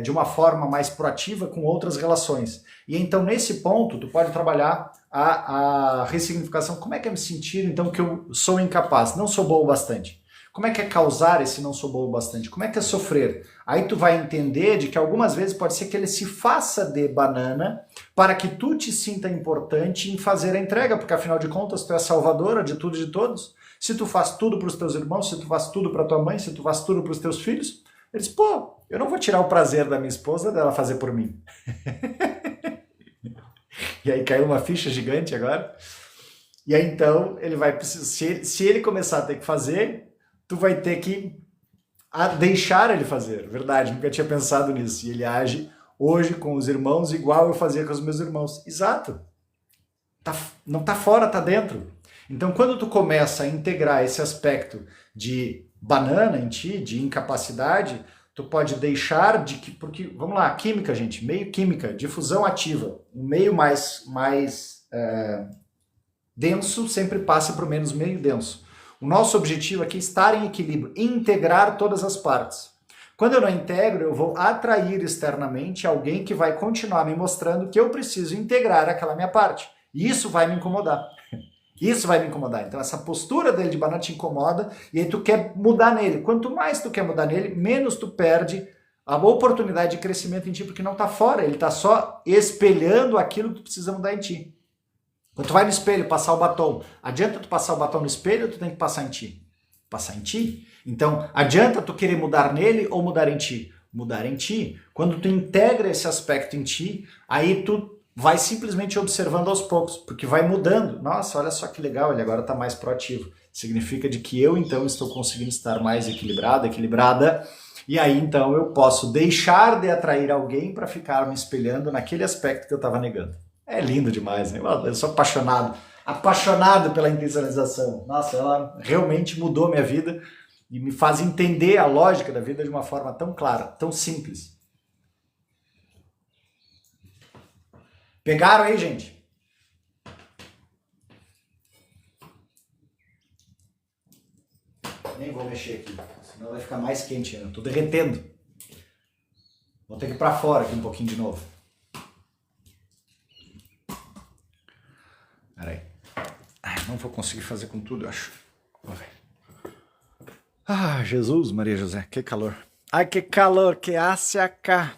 de uma forma mais proativa com outras relações. E então nesse ponto tu pode trabalhar a ressignificação. Como é que é me sentir então que eu sou incapaz, não sou bom o bastante? Como é que é causar esse não sou bom o bastante? Como é que é sofrer? Aí tu vai entender de que algumas vezes pode ser que ele se faça de banana para que tu te sinta importante em fazer a entrega, porque afinal de contas tu é salvadora de tudo e de todos. Se tu faz tudo para os teus irmãos, se tu faz tudo para tua mãe, se tu faz tudo para os teus filhos, eles, eu não vou tirar o prazer da minha esposa dela fazer por mim. E aí caiu uma ficha gigante agora. E aí então ele vai precisar, se ele começar a ter que fazer, tu vai ter que deixar ele fazer. Verdade, nunca tinha pensado nisso. E ele age hoje com os irmãos igual eu fazia com os meus irmãos. Exato. Não tá fora, tá dentro. Então, quando tu começa a integrar esse aspecto de banana em ti, de incapacidade, tu pode deixar de que... Porque, vamos lá, química, gente, meio química, difusão ativa. Um meio mais denso sempre passa para o menos meio denso. O nosso objetivo aqui é estar em equilíbrio, integrar todas as partes. Quando eu não integro, eu vou atrair externamente alguém que vai continuar me mostrando que eu preciso integrar aquela minha parte. E isso vai me incomodar. Isso vai me incomodar. Então essa postura dele de banana te incomoda e aí tu quer mudar nele. Quanto mais tu quer mudar nele, menos tu perde a oportunidade de crescimento em ti, porque não está fora. Ele está só espelhando aquilo que tu precisa mudar em ti. Quando tu vai no espelho passar o batom, adianta tu passar o batom no espelho ou tu tem que passar em ti? Passar em ti. Então, adianta tu querer mudar nele ou mudar em ti? Mudar em ti. Quando tu integra esse aspecto em ti, aí tu vai simplesmente observando aos poucos, porque vai mudando. Nossa, olha só que legal, ele agora está mais proativo. Significa de que eu, então, estou conseguindo estar mais equilibrado, equilibrada, e aí, então, eu posso deixar de atrair alguém para ficar me espelhando naquele aspecto que eu estava negando. É lindo demais, né? Eu sou apaixonado pela intencionalização. Nossa, ela realmente mudou minha vida e me faz entender a lógica da vida de uma forma tão clara, tão simples. Pegaram aí, gente? Nem vou mexer aqui, senão vai ficar mais quente ainda. Tô derretendo. Vou ter que ir para fora aqui um pouquinho de novo. Peraí. Não vou conseguir fazer com tudo, eu acho. Vamos ver. Jesus, Maria José, que calor. Ai, que calor, que hace acá.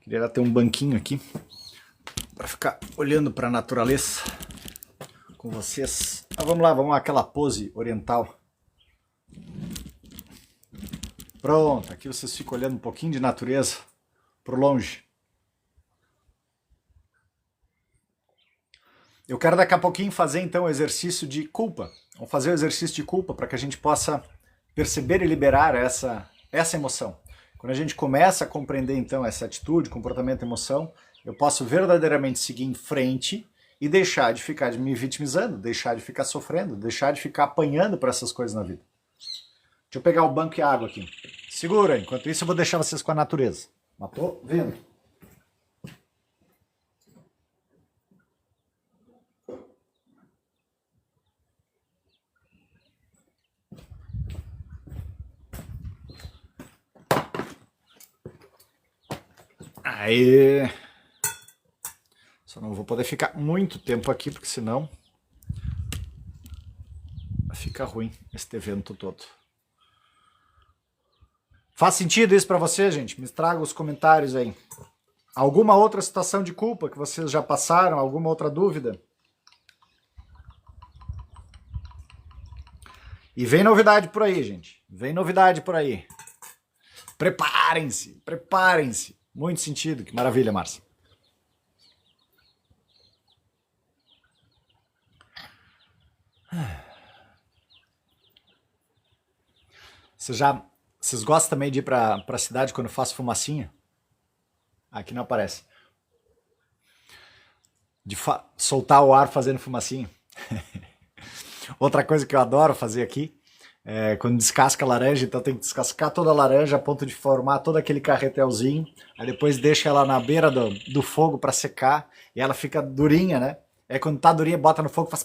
Queria ter um banquinho aqui para ficar olhando para a natureza com vocês. Vamos lá, aquela pose oriental. Pronto, aqui vocês ficam olhando um pouquinho de natureza pro longe. Eu quero daqui a pouquinho fazer então o exercício de culpa. Vamos fazer o exercício de culpa para que a gente possa perceber e liberar essa emoção. Quando a gente começa a compreender então essa atitude, comportamento, emoção, eu posso verdadeiramente seguir em frente e deixar de ficar me vitimizando, deixar de ficar sofrendo, deixar de ficar apanhando para essas coisas na vida. Deixa eu pegar o banco e a água aqui. Segura, enquanto isso eu vou deixar vocês com a natureza. Mas tô vendo. Aí... Só não vou poder ficar muito tempo aqui, porque senão fica ruim esse evento todo. Faz sentido isso para você, gente? Me traga os comentários aí. Alguma outra situação de culpa que vocês já passaram? Alguma outra dúvida? E vem novidade por aí, gente. Vem novidade por aí. Preparem-se, preparem-se. Muito sentido. Que maravilha, Márcia. Vocês gostam também de ir para a cidade quando eu faço fumacinha? Aqui não aparece. De soltar o ar fazendo fumacinha. Outra coisa que eu adoro fazer aqui é quando descasca a laranja, então tem que descascar toda a laranja a ponto de formar todo aquele carretelzinho. Aí depois deixa ela na beira do fogo para secar e ela fica durinha, né? Aí quando tá durinha, bota no fogo e faz...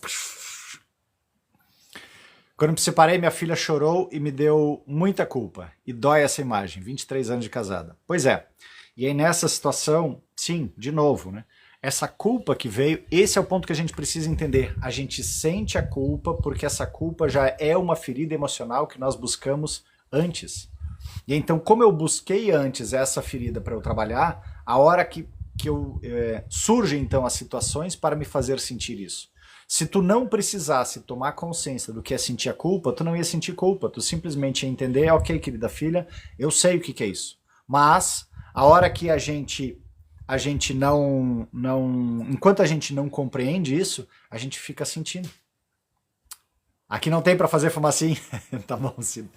Quando me separei, minha filha chorou e me deu muita culpa. E dói essa imagem, 23 anos de casada. Pois é. E aí nessa situação, sim, de novo, né? Essa culpa que veio, esse é o ponto que a gente precisa entender. A gente sente a culpa porque essa culpa já é uma ferida emocional que nós buscamos antes. E então, como eu busquei antes essa ferida para eu trabalhar, a hora que surgem então as situações para me fazer sentir isso. Se tu não precisasse tomar consciência do que é sentir a culpa, tu não ia sentir culpa, tu simplesmente ia entender, ok, querida filha, eu sei o que é isso. Mas a hora que a gente não, enquanto a gente não compreende isso, a gente fica sentindo. Aqui não tem para fazer fumacinha. Tá bom, Cid.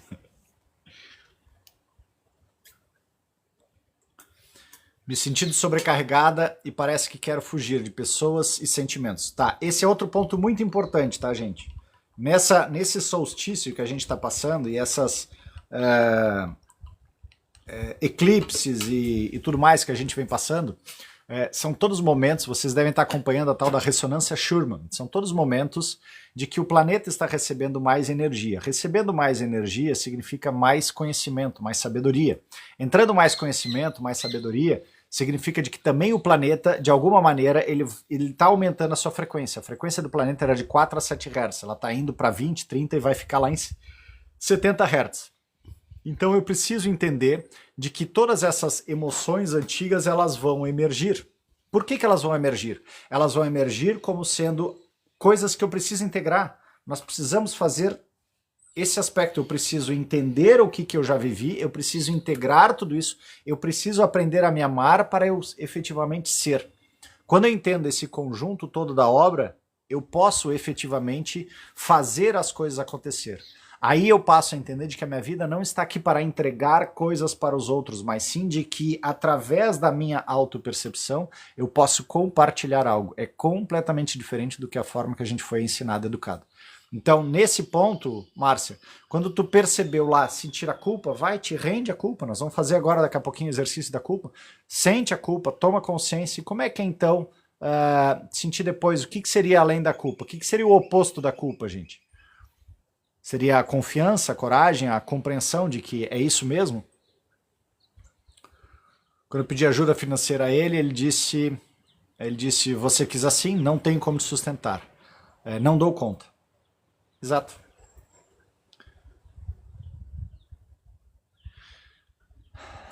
Me sentindo sobrecarregada e parece que quero fugir de pessoas e sentimentos. Tá, esse é outro ponto muito importante, tá, gente? Nesse solstício que a gente está passando e essas eclipses e tudo mais que a gente vem passando, são todos momentos, vocês devem estar acompanhando a tal da ressonância Schumann, são todos momentos de que o planeta está recebendo mais energia. Recebendo mais energia significa mais conhecimento, mais sabedoria. Entrando mais conhecimento, mais sabedoria, significa de que também o planeta, de alguma maneira, ele está aumentando a sua frequência. A frequência do planeta era de 4 a 7 Hz, ela está indo para 20, 30 e vai ficar lá em 70 Hz. Então eu preciso entender de que todas essas emoções antigas elas vão emergir. Por que elas vão emergir? Elas vão emergir como sendo coisas que eu preciso integrar. Nós precisamos fazer esse aspecto, eu preciso entender o que eu já vivi, eu preciso integrar tudo isso, eu preciso aprender a me amar para eu efetivamente ser. Quando eu entendo esse conjunto todo da obra, eu posso efetivamente fazer as coisas acontecer. Aí eu passo a entender de que a minha vida não está aqui para entregar coisas para os outros, mas sim de que através da minha autopercepção eu posso compartilhar algo. É completamente diferente do que a forma que a gente foi ensinado e educado. Então, nesse ponto, Márcia, quando tu percebeu lá sentir a culpa, vai, te rende a culpa. Nós vamos fazer agora, daqui a pouquinho, o exercício da culpa. Sente a culpa, toma consciência. E como é que é, então, sentir depois? O que seria além da culpa? O que seria o oposto da culpa, gente? Seria a confiança, a coragem, a compreensão de que é isso mesmo? Quando eu pedi ajuda financeira a ele, ele disse, você quis assim, não tem como te sustentar. Não dou conta. Exato.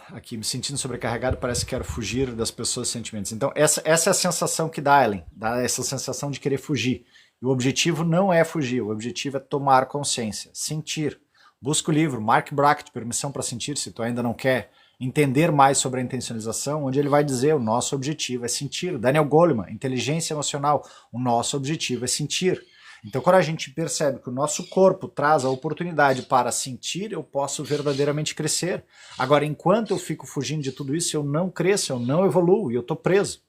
Aqui, me sentindo sobrecarregado, parece que quero fugir das pessoas e sentimentos. Então, essa é a sensação que dá, Ellen. Dá essa sensação de querer fugir. E o objetivo não é fugir, o objetivo é tomar consciência, sentir. Busca o livro Mark Brackett, Permissão para Sentir, se tu ainda não quer entender mais sobre a intencionalização, onde ele vai dizer o nosso objetivo é sentir. Daniel Goleman, Inteligência Emocional, o nosso objetivo é sentir. Então, quando a gente percebe que o nosso corpo traz a oportunidade para sentir, eu posso verdadeiramente crescer. Agora, enquanto eu fico fugindo de tudo isso, eu não cresço, eu não evoluo e eu estou preso.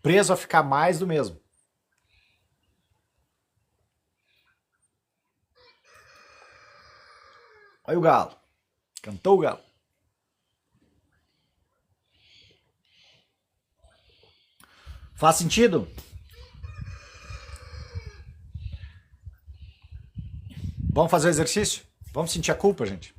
Preso a ficar mais do mesmo. Olha o galo. Cantou o galo. Faz sentido? Vamos fazer o exercício? Vamos sentir a culpa, gente?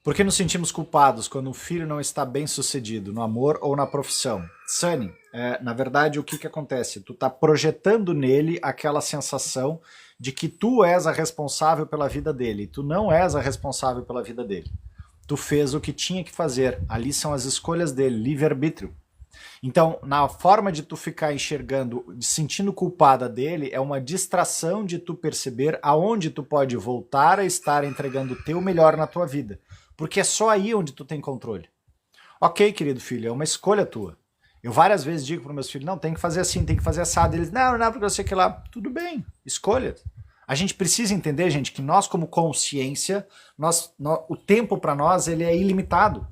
Por que nos sentimos culpados quando um filho não está bem sucedido no amor ou na profissão? Sunny, na verdade o que acontece? Tu está projetando nele aquela sensação de que tu és a responsável pela vida dele. Tu não és a responsável pela vida dele. Tu fez o que tinha que fazer. Ali são as escolhas dele, livre-arbítrio. Então, na forma de tu ficar enxergando, sentindo culpada dele, é uma distração de tu perceber aonde tu pode voltar a estar entregando o teu melhor na tua vida. Porque é só aí onde tu tem controle. Ok, querido filho, é uma escolha tua. Eu várias vezes digo para meus filhos, não, tem que fazer assim, tem que fazer assado. Eles, não, porque eu sei que lá. Tudo bem, escolha. A gente precisa entender, gente, que nós como consciência, o tempo para nós ele é ilimitado.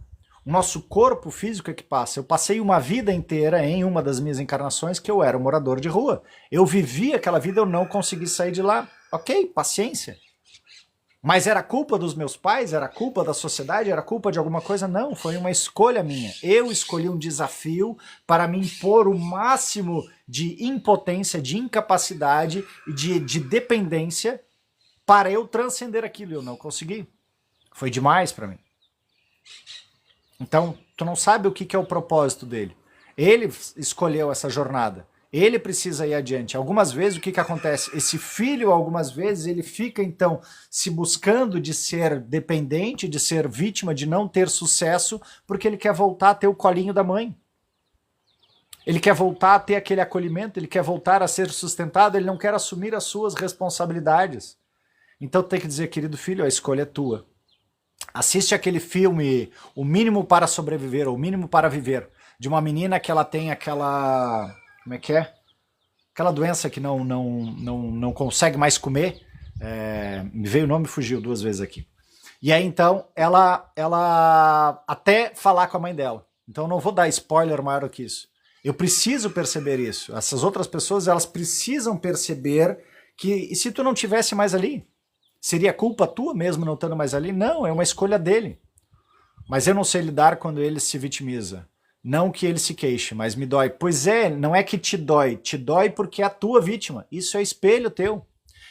O nosso corpo físico é que passa. Eu passei uma vida inteira em uma das minhas encarnações que eu era um morador de rua. Eu vivi aquela vida, eu não consegui sair de lá. Ok, paciência. Mas era culpa dos meus pais? Era culpa da sociedade? Era culpa de alguma coisa? Não, foi uma escolha minha. Eu escolhi um desafio para me impor o máximo de impotência, de incapacidade e de dependência para eu transcender aquilo. Eu não consegui. Foi demais para mim. Então, tu não sabe o que é o propósito dele. Ele escolheu essa jornada. Ele precisa ir adiante. Algumas vezes o que acontece? Esse filho, algumas vezes, ele fica então se buscando de ser dependente, de ser vítima, de não ter sucesso, porque ele quer voltar a ter o colinho da mãe. Ele quer voltar a ter aquele acolhimento, ele quer voltar a ser sustentado, ele não quer assumir as suas responsabilidades. Então tem que dizer, querido filho, a escolha é tua. Assiste aquele filme O Mínimo para Sobreviver, ou O Mínimo para Viver, de uma menina que ela tem aquela... Como é que é? Aquela doença que não consegue mais comer. Me veio o nome e fugiu 2 vezes aqui. E aí então ela até falar com a mãe dela. Então eu não vou dar spoiler maior do que isso. Eu preciso perceber isso. Essas outras pessoas, elas precisam perceber que e se tu não tivesse mais ali? Seria culpa tua mesmo não estando mais ali? Não, é uma escolha dele. Mas eu não sei lidar quando ele se vitimiza. Não que ele se queixe, mas me dói. Pois é, não é que te dói porque é a tua vítima. Isso é espelho teu.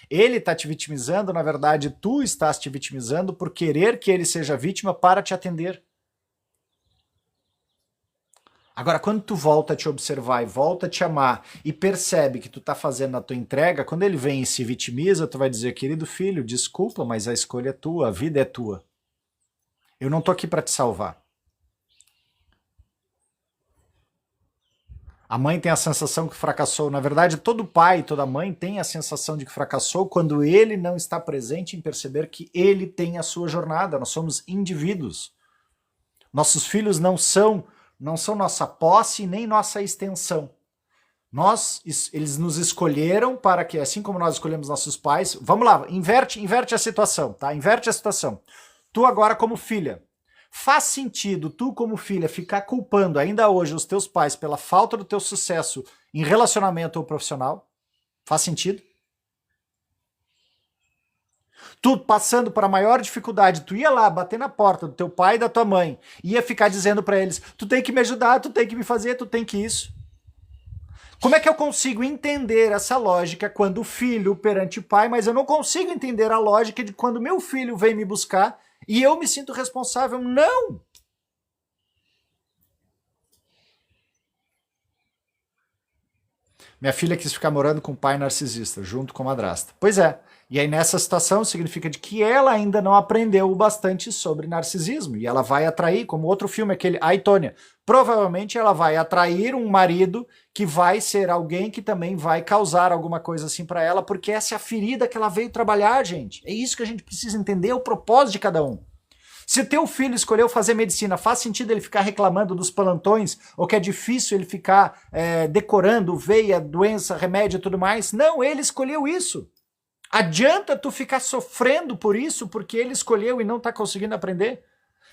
Ele está te vitimizando, na verdade, tu estás te vitimizando por querer que ele seja vítima para te atender. Agora, quando tu volta a te observar e volta a te amar e percebe que tu está fazendo a tua entrega, quando ele vem e se vitimiza, tu vai dizer, querido filho, desculpa, mas a escolha é tua, a vida é tua. Eu não estou aqui para te salvar. A mãe tem a sensação que fracassou. Na verdade, todo pai, toda mãe tem a sensação de que fracassou quando ele não está presente em perceber que ele tem a sua jornada. Nós somos indivíduos. Nossos filhos não são nossa posse nem nossa extensão. Eles nos escolheram para que, assim como nós escolhemos nossos pais... Vamos lá, inverte a situação, tá? Inverte a situação. Tu agora como filha. Faz sentido tu como filha ficar culpando ainda hoje os teus pais pela falta do teu sucesso em relacionamento ou profissional? Faz sentido? Tu passando por a maior dificuldade, tu ia lá bater na porta do teu pai e da tua mãe, ia ficar dizendo para eles, tu tem que me ajudar, tu tem que me fazer, tu tem que isso. Como é que eu consigo entender essa lógica quando o filho perante o pai, mas eu não consigo entender a lógica de quando meu filho vem me buscar e eu me sinto responsável? Não! Minha filha quis ficar morando com um pai narcisista, junto com a madrasta. Pois é. E aí nessa situação significa de que ela ainda não aprendeu o bastante sobre narcisismo. E ela vai atrair, como outro filme, aquele Ai, Tônia. Provavelmente ela vai atrair um marido que vai ser alguém que também vai causar alguma coisa assim para ela, porque essa é a ferida que ela veio trabalhar, gente. É isso que a gente precisa entender, o propósito de cada um. Se teu filho escolheu fazer medicina, faz sentido ele ficar reclamando dos plantões, ou que é difícil ele ficar decorando veia, doença, remédio e tudo mais? Não, ele escolheu isso. Adianta tu ficar sofrendo por isso, porque ele escolheu e não está conseguindo aprender?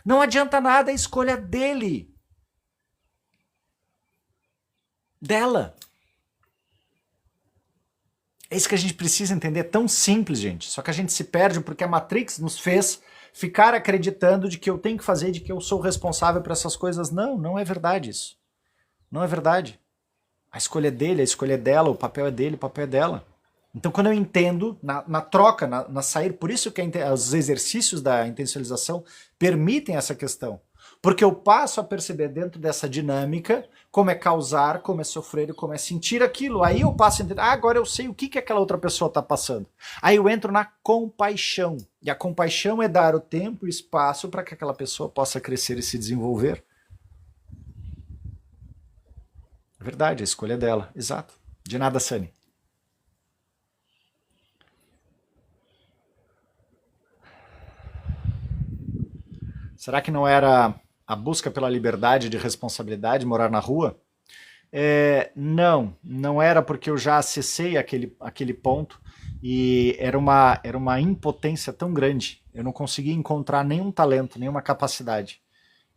Não adianta nada, a escolha dele. Dela. É isso que a gente precisa entender, é tão simples, gente. Só que a gente se perde porque a Matrix nos fez ficar acreditando de que eu tenho que fazer, de que eu sou responsável por essas coisas. Não, não é verdade isso. Não é verdade. A escolha é dele, a escolha é dela, o papel é dele, o papel é dela. Então, quando eu entendo, na troca, na sair, por isso que os exercícios da intencionalização permitem essa questão. Porque eu passo a perceber dentro dessa dinâmica como é causar, como é sofrer e como é sentir aquilo. Aí eu passo a entender, agora eu sei o que aquela outra pessoa está passando. Aí eu entro na compaixão. E a compaixão é dar o tempo e espaço para que aquela pessoa possa crescer e se desenvolver. É verdade, a escolha é dela. Exato. De nada, Sani. Será que não era a busca pela liberdade de responsabilidade, morar na rua? Não era, porque eu já acessei aquele ponto e era uma impotência tão grande. Eu não conseguia encontrar nenhum talento, nenhuma capacidade.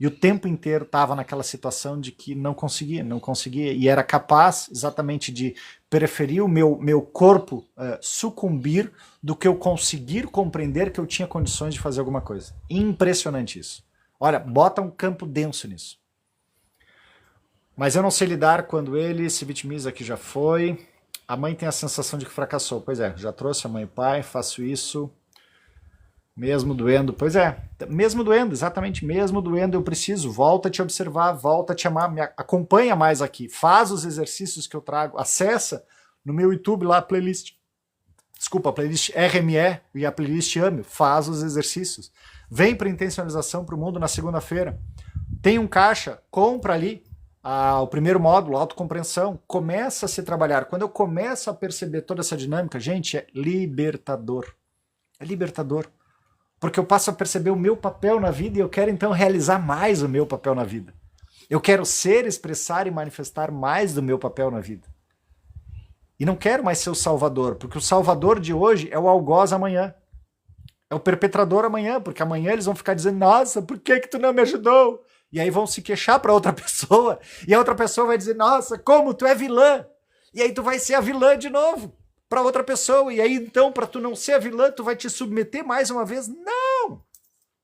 E o tempo inteiro estava naquela situação de que não conseguia. E era capaz exatamente de preferir o meu corpo sucumbir do que eu conseguir compreender que eu tinha condições de fazer alguma coisa. Impressionante isso. Olha, bota um campo denso nisso. Mas eu não sei lidar quando ele se vitimiza, que já foi. A mãe tem a sensação de que fracassou. Pois é, já trouxe a mãe e o pai, faço isso... Mesmo doendo, pois é, mesmo doendo, exatamente, mesmo doendo eu preciso, volta a te observar, volta a te amar, me acompanha mais aqui, faz os exercícios que eu trago, acessa no meu YouTube lá a playlist, a playlist RME e a playlist AME, faz os exercícios, vem para intencionalização para o mundo na segunda-feira, tem um caixa, compra ali o primeiro módulo, autocompreensão, começa a se trabalhar, quando eu começo a perceber toda essa dinâmica, gente, é libertador, porque eu passo a perceber o meu papel na vida e eu quero então realizar mais o meu papel na vida. Eu quero ser, expressar e manifestar mais do meu papel na vida. E não quero mais ser o salvador, porque o salvador de hoje é o algoz amanhã. É o perpetrador amanhã, porque amanhã eles vão ficar dizendo, nossa, por que tu não me ajudou? E aí vão se queixar para outra pessoa, e a outra pessoa vai dizer, nossa, como tu é vilã? E aí tu vai ser a vilã de novo para outra pessoa, e aí então, para tu não ser a vilã, tu vai te submeter mais uma vez? Não!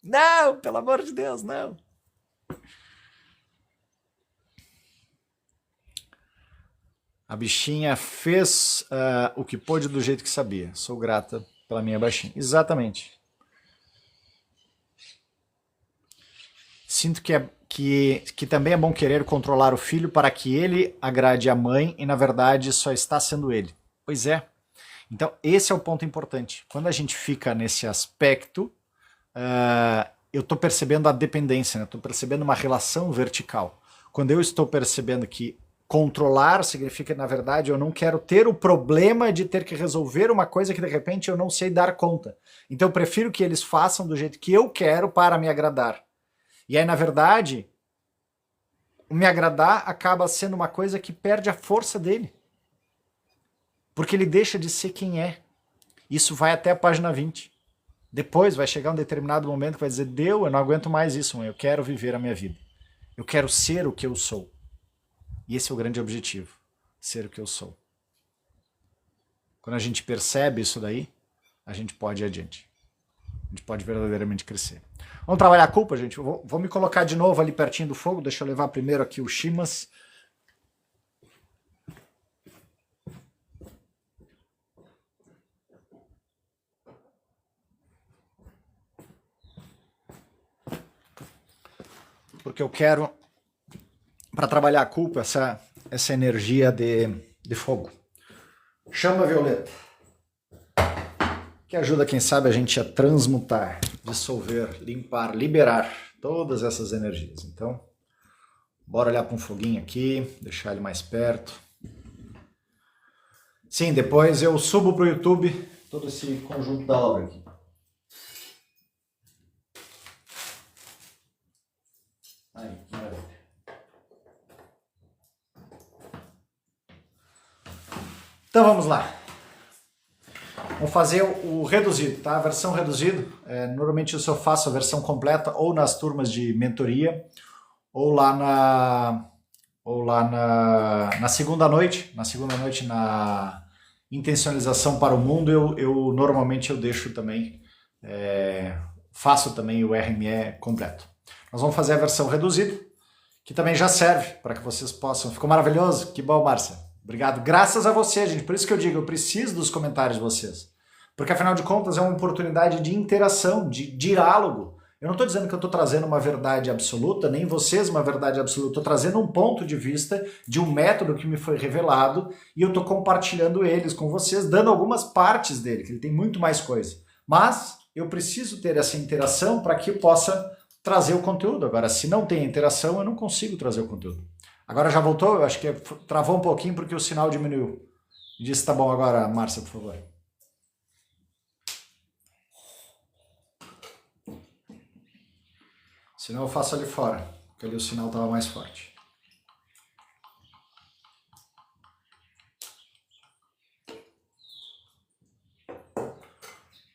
Não, pelo amor de Deus, não! A bichinha fez o que pôde do jeito que sabia. Sou grata pela minha baixinha. Exatamente. Sinto que também é bom querer controlar o filho para que ele agrade a mãe e, na verdade, só está sendo ele. Pois é. Então, esse é o ponto importante. Quando a gente fica nesse aspecto, eu estou percebendo a dependência, estou percebendo uma relação vertical. Quando eu estou percebendo que controlar significa, na verdade, eu não quero ter o problema de ter que resolver uma coisa que, de repente, eu não sei dar conta. Então, eu prefiro que eles façam do jeito que eu quero para me agradar. E aí, na verdade, o me agradar acaba sendo uma coisa que perde a força dele. Porque ele deixa de ser quem é. Isso vai até a página 20. Depois vai chegar um determinado momento que vai dizer, deu, eu não aguento mais isso, mãe, eu quero viver a minha vida. Eu quero ser o que eu sou. E esse é o grande objetivo, ser o que eu sou. Quando a gente percebe isso daí, a gente pode ir adiante. A gente pode verdadeiramente crescer. Vamos trabalhar a culpa, gente? Eu vou me colocar de novo ali pertinho do fogo, deixa eu levar primeiro aqui o Shimas. Porque eu quero, para trabalhar a culpa, essa energia de fogo. Chama violeta. Que ajuda, quem sabe, a gente a transmutar, dissolver, limpar, liberar todas essas energias. Então, bora olhar para um foguinho aqui, deixar ele mais perto. Sim, depois eu subo para o YouTube todo esse conjunto da obra aqui. Aí, maravilha. Então vamos lá. Vamos fazer o reduzido, tá? A versão reduzida. Normalmente eu só faço a versão completa ou nas turmas de mentoria ou lá na segunda noite. Na segunda noite na intencionalização para o mundo eu normalmente eu deixo também, faço também o RME completo. Nós vamos fazer a versão reduzida, que também já serve para que vocês possam... Ficou maravilhoso? Que bom, Márcia. Obrigado. Graças a você, gente. Por isso que eu digo, eu preciso dos comentários de vocês. Porque, afinal de contas, é uma oportunidade de interação, de diálogo. Eu não estou dizendo que eu estou trazendo uma verdade absoluta, nem vocês uma verdade absoluta. Estou trazendo um ponto de vista de um método que me foi revelado e eu estou compartilhando eles com vocês, dando algumas partes dele, que ele tem muito mais coisa. Mas eu preciso ter essa interação para que eu possa trazer o conteúdo. Agora, se não tem interação, eu não consigo trazer o conteúdo. Agora já voltou? Eu acho que travou um pouquinho porque o sinal diminuiu. Diz se tá bom agora, Márcia, por favor. Senão eu faço ali fora, porque ali o sinal estava mais forte.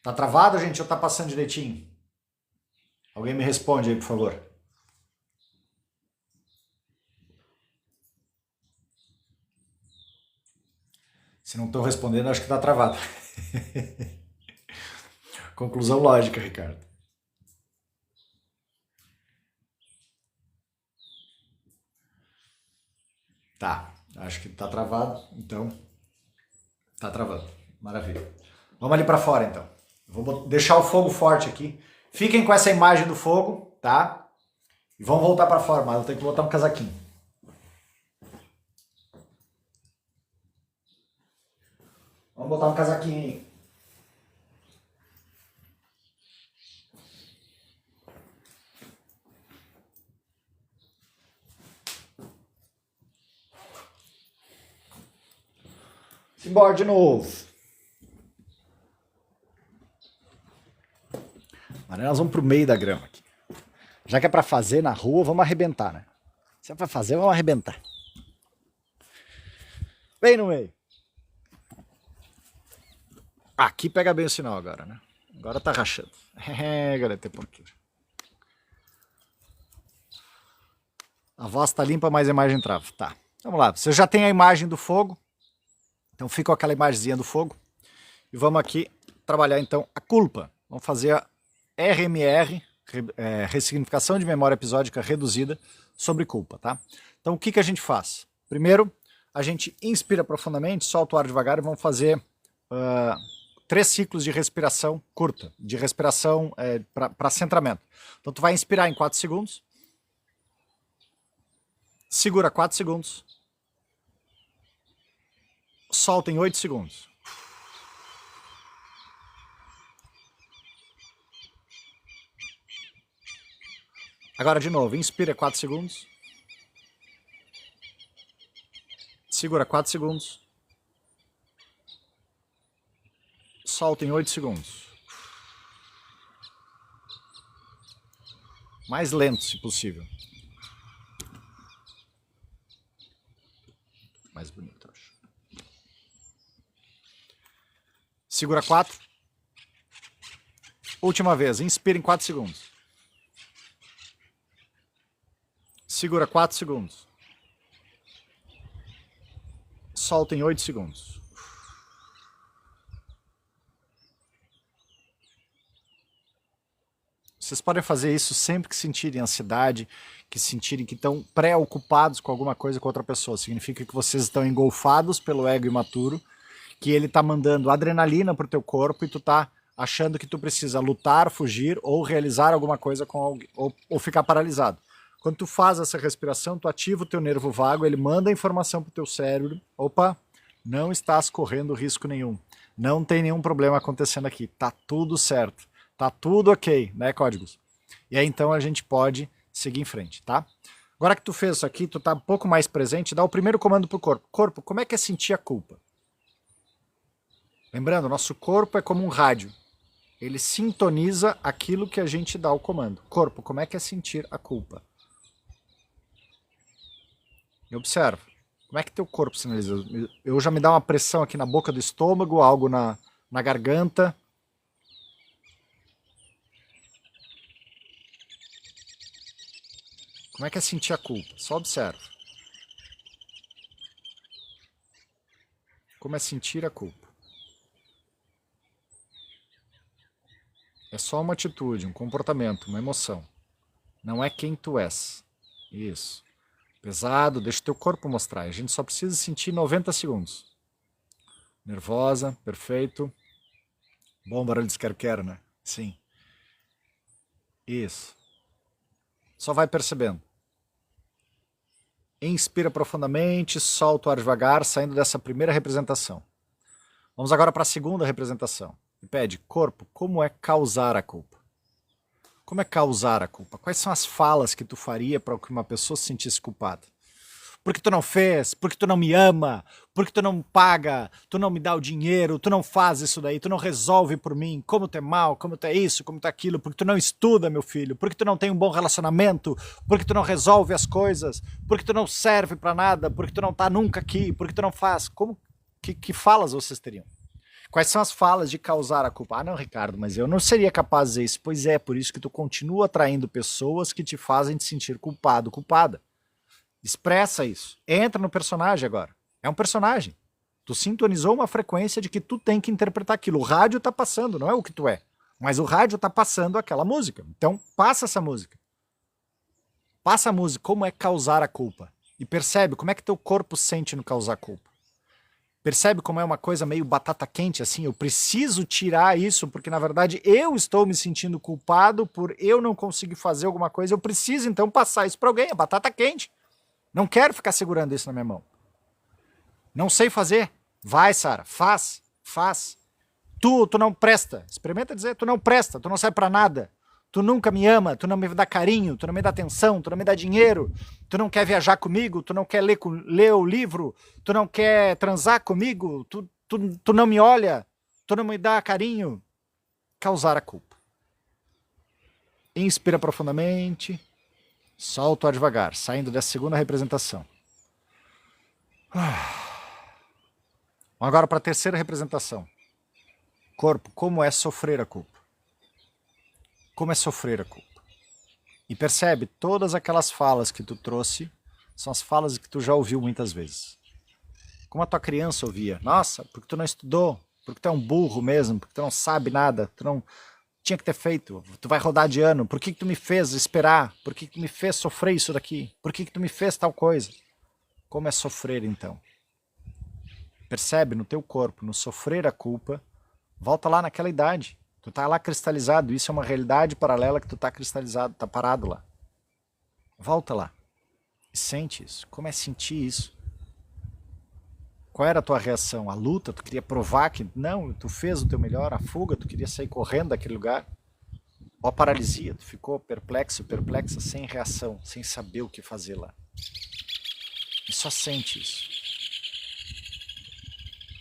Tá travado, gente, ou tá passando direitinho? Alguém me responde aí, por favor. Se não estão respondendo, acho que tá travado. Conclusão lógica, Ricardo. Tá, acho que tá travado, então tá travando. Maravilha. Vamos ali para fora, então. Vou deixar o fogo forte aqui. Fiquem com essa imagem do fogo, tá? E vamos voltar para fora, mas eu tenho que botar um casaquinho. Vamos botar um casaquinho aí. Simbora de novo. Agora nós vamos pro meio da grama aqui. Já que é pra fazer na rua, vamos arrebentar, né? Se é pra fazer, vamos arrebentar. Bem no meio. Aqui pega bem o sinal agora, né? Agora tá rachando. É, galera, tem porqueira. A voz tá limpa, mas a imagem trava. Tá, vamos lá. Você já tem a imagem do fogo. Então fica com aquela imagenzinha do fogo. E vamos aqui trabalhar então a culpa. Vamos fazer a RMR, ressignificação de memória episódica reduzida sobre culpa, tá? Então o que a gente faz? Primeiro, a gente inspira profundamente, solta o ar devagar e vamos fazer 3 ciclos de respiração curta, de respiração para centramento. Então tu vai inspirar em 4 segundos, segura 4 segundos, solta em 8 segundos. Agora de novo, inspira 4 segundos, segura 4 segundos, solta em 8 segundos. Mais lento, se possível. Mais bonito, eu acho. Segura 4. Última vez, inspira em 4 segundos. Segura 4 segundos. Solta em 8 segundos. Vocês podem fazer isso sempre que sentirem ansiedade, que sentirem que estão preocupados com alguma coisa com outra pessoa. Significa que vocês estão engolfados pelo ego imaturo, que ele está mandando adrenalina para o teu corpo e tu está achando que tu precisa lutar, fugir ou realizar alguma coisa com alguém, ou ficar paralisado. Quando tu faz essa respiração, tu ativa o teu nervo vago, ele manda a informação pro teu cérebro. Opa, não estás correndo risco nenhum. Não tem nenhum problema acontecendo aqui. Tá tudo certo. Tá tudo ok, né, códigos? E aí então a gente pode seguir em frente, tá? Agora que tu fez isso aqui, tu tá um pouco mais presente, dá o primeiro comando pro corpo. Corpo, como é que é sentir a culpa? Lembrando, nosso corpo é como um rádio. Ele sintoniza aquilo que a gente dá o comando. Corpo, como é que é sentir a culpa? E observa, como é que teu corpo sinaliza? Eu já me dá uma pressão aqui na boca do estômago, algo na garganta. Como é que é sentir a culpa? Só observa. Como é sentir a culpa? É só uma atitude, um comportamento, uma emoção. Não é quem tu és. Isso. Pesado, deixa o teu corpo mostrar. A gente só precisa sentir 90 segundos. Nervosa, perfeito. Bom barulho de quero, né? Sim. Isso. Só vai percebendo. Inspira profundamente, solta o ar devagar, saindo dessa primeira representação. Vamos agora para a segunda representação. E pede, corpo, como é causar a culpa? Como é causar a culpa? Quais são as falas que tu faria para que uma pessoa se sentisse culpada? Por que tu não fez? Por que tu não me ama? Por que tu não paga? Tu não me dá o dinheiro? Tu não faz isso daí? Tu não resolve por mim? Como tu é mal? Como tu é isso? Como tu é aquilo? Por que tu não estuda, meu filho? Por que tu não tem um bom relacionamento? Por que tu não resolve as coisas? Por que tu não serve para nada? Por que tu não tá nunca aqui? Por que tu não faz? Como que falas vocês teriam? Quais são as falas de causar a culpa? Ah, não, Ricardo, mas eu não seria capaz de dizer isso. Pois é, por isso que tu continua atraindo pessoas que te fazem te sentir culpado, culpada. Expressa isso. Entra no personagem agora. É um personagem. Tu sintonizou uma frequência de que tu tem que interpretar aquilo. O rádio tá passando, não é o que tu é. Mas o rádio tá passando aquela música. Então, passa essa música. Passa a música. Como é causar a culpa? E percebe como é que teu corpo sente no causar culpa. Percebe como é uma coisa meio batata quente, assim? Eu preciso tirar isso, porque na verdade eu estou me sentindo culpado por eu não conseguir fazer alguma coisa. Eu preciso então passar isso para alguém. É batata quente. Não quero ficar segurando isso na minha mão. Não sei fazer. Vai, Sara, faz. Tu não presta. Experimenta dizer, tu não presta, tu não serve pra nada. Tu nunca me ama, tu não me dá carinho, tu não me dá atenção, tu não me dá dinheiro, tu não quer viajar comigo, tu não quer ler o livro, tu não quer transar comigo, tu não me olha, tu não me dá carinho. Causar a culpa. Inspira profundamente. Solta o ar devagar, saindo dessa segunda representação. Agora para a terceira representação. Corpo, como é sofrer a culpa? Como é sofrer a culpa? E percebe, todas aquelas falas que tu trouxe são as falas que tu já ouviu muitas vezes. Como a tua criança ouvia. Nossa, porque tu não estudou, porque tu é um burro mesmo, porque tu não sabe nada, tu não tinha que ter feito, tu vai rodar de ano, por que tu me fez esperar? Por que tu me fez sofrer isso daqui? Por que tu me fez tal coisa? Como é sofrer então? Percebe no teu corpo, no sofrer a culpa, volta lá naquela idade. Tu tá lá cristalizado, isso é uma realidade paralela que tu tá cristalizado, tá parado lá. Volta lá e sente isso. Como é sentir isso? Qual era a tua reação? A luta? Tu queria provar que não, tu fez o teu melhor, a fuga, tu queria sair correndo daquele lugar? Ou a paralisia, tu ficou perplexo, perplexa, sem reação, sem saber o que fazer lá. E só sente isso.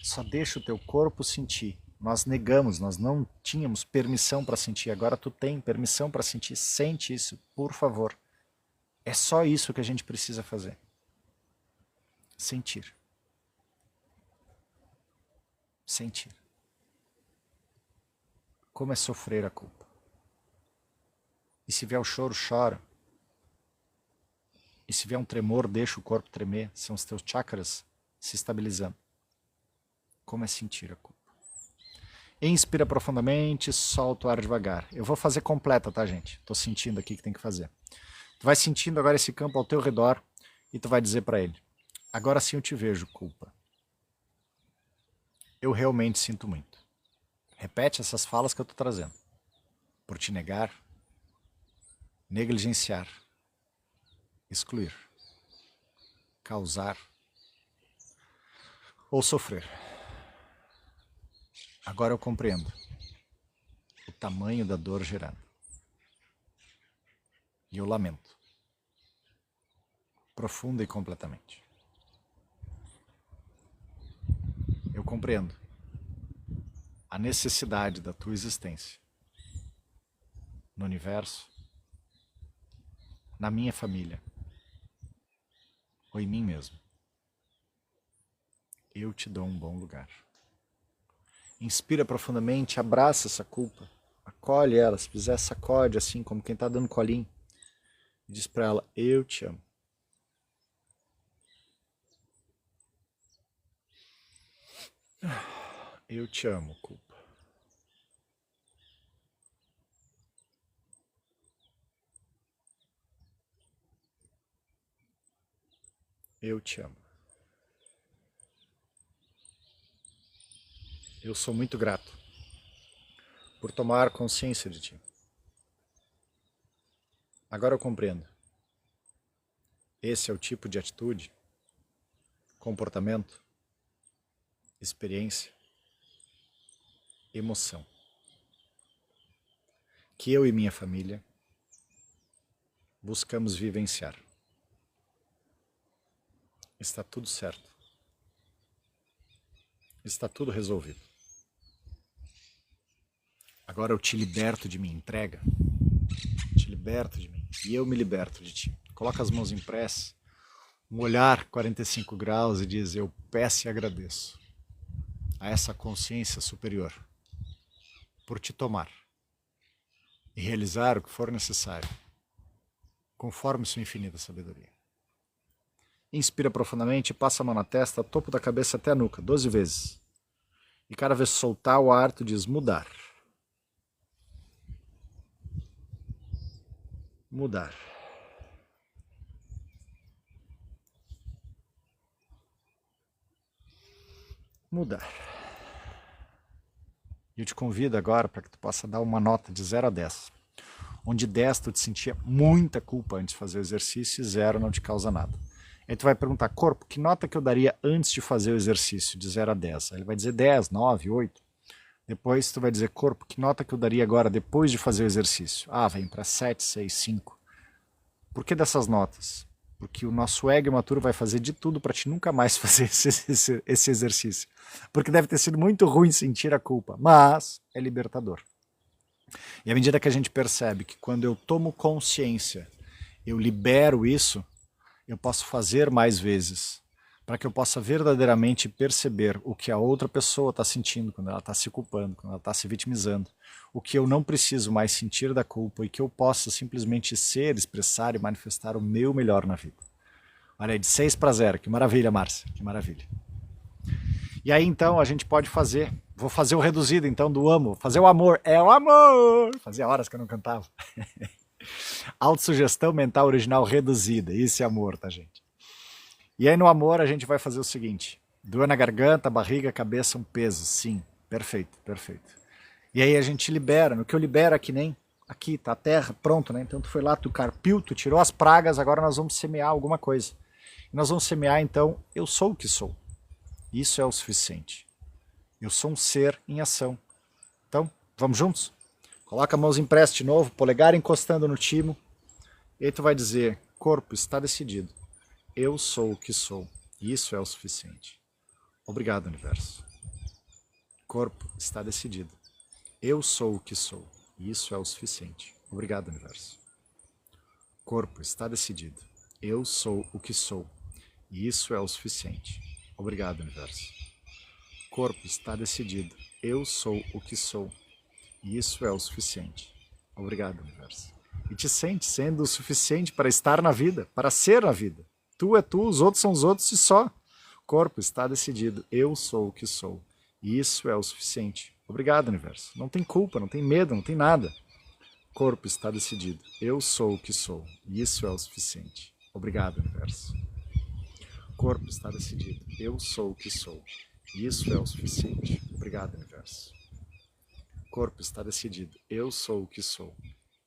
Só deixa o teu corpo sentir. Nós negamos, nós não tínhamos permissão para sentir. Agora tu tem permissão para sentir. Sente isso, por favor. É só isso que a gente precisa fazer. Sentir. Sentir. Como é sofrer a culpa. E se vier o choro, chora. E se vier um tremor, deixa o corpo tremer. São os teus chakras se estabilizando. Como é sentir a culpa. Inspira profundamente, solta o ar devagar. Eu vou fazer completa, tá, gente? Tô sentindo aqui que tem que fazer. Tu vai sentindo agora esse campo ao teu redor e tu vai dizer para ele: agora sim eu te vejo, culpa. Eu realmente sinto muito. Repete essas falas que eu tô trazendo. Por te negar, negligenciar, excluir, causar ou sofrer. Agora eu compreendo o tamanho da dor gerada. E eu lamento. Profunda e completamente. Eu compreendo a necessidade da tua existência no universo, na minha família ou em mim mesmo. Eu te dou um bom lugar. Inspira profundamente, abraça essa culpa, acolhe ela, se quiser sacode assim, como quem está dando colinho. E diz para ela: eu te amo. Eu te amo, culpa. Eu te amo. Eu sou muito grato por tomar consciência de ti. Agora eu compreendo. Esse é o tipo de atitude, comportamento, experiência, emoção que eu e minha família buscamos vivenciar. Está tudo certo. Está tudo resolvido. Agora eu te liberto de mim, entrega. Te liberto de mim e eu me liberto de ti. Coloca as mãos em prece, um olhar 45 graus e diz: eu peço e agradeço a essa consciência superior por te tomar e realizar o que for necessário, conforme sua infinita sabedoria. Inspira profundamente, passa a mão na testa, topo da cabeça até a nuca, 12 vezes. E cada vez soltar o ar, tu diz: mudar. Mudar. Mudar. E eu te convido agora para que tu possa dar uma nota de 0 a 10. Onde 10 tu te sentia muita culpa antes de fazer o exercício e 0 não te causa nada. Aí tu vai perguntar: corpo, que nota que eu daria antes de fazer o exercício, de 0 a 10? Aí ele vai dizer 10, 9, 8. Depois tu vai dizer: corpo, que nota que eu daria agora depois de fazer o exercício? Ah, vem para 7, 6, 5. Por que dessas notas? Porque o nosso ego imaturo vai fazer de tudo para te nunca mais fazer esse exercício. Porque deve ter sido muito ruim sentir a culpa, mas é libertador. E à medida que a gente percebe que quando eu tomo consciência, eu libero isso, eu posso fazer mais vezes, para que eu possa verdadeiramente perceber o que a outra pessoa está sentindo quando ela está se culpando, quando ela está se vitimizando, o que eu não preciso mais sentir da culpa e que eu possa simplesmente ser, expressar e manifestar o meu melhor na vida. Olha aí, de 6 para 0, que maravilha, Márcia, que maravilha. E aí então a gente pode fazer, vou fazer o reduzido então do amo, fazer o amor, é o amor, fazia horas que eu não cantava. Autossugestão mental original reduzida, isso é amor, tá gente? E aí no amor a gente vai fazer o seguinte: doer na garganta, barriga, cabeça, um peso. Sim, perfeito, perfeito. E aí a gente libera, no que eu libero é que nem aqui, tá a terra, pronto, né? Então tu foi lá, tu carpiu, tu tirou as pragas, agora nós vamos semear alguma coisa. E nós vamos semear então, eu sou o que sou. Isso é o suficiente. Eu sou um ser em ação. Então, vamos juntos? Coloca a mãos em prece de novo, polegar encostando no timo. E aí tu vai dizer: corpo, está decidido. Eu sou o que sou. Isso é o suficiente. Obrigado, universo. Corpo, está decidido. Eu sou o que sou. Isso é o suficiente. Obrigado, universo. Corpo, está decidido. Eu sou o que sou. Isso é o suficiente. Obrigado, universo. Corpo, está decidido. Eu sou o que sou. Isso é o suficiente. Obrigado, universo. E te sente sendo o suficiente para estar na vida, para ser na vida. Tu é tu, os outros são os outros e só. Corpo, está decidido. Eu sou o que sou. Isso é o suficiente. Obrigado, universo. Não tem culpa, não tem medo, não tem nada. Corpo, está decidido. Eu sou o que sou. Isso é o suficiente. Obrigado, universo. Corpo, está decidido. Eu sou o que sou. Isso é o suficiente. Obrigado, universo. Corpo, está decidido. Eu sou o que sou.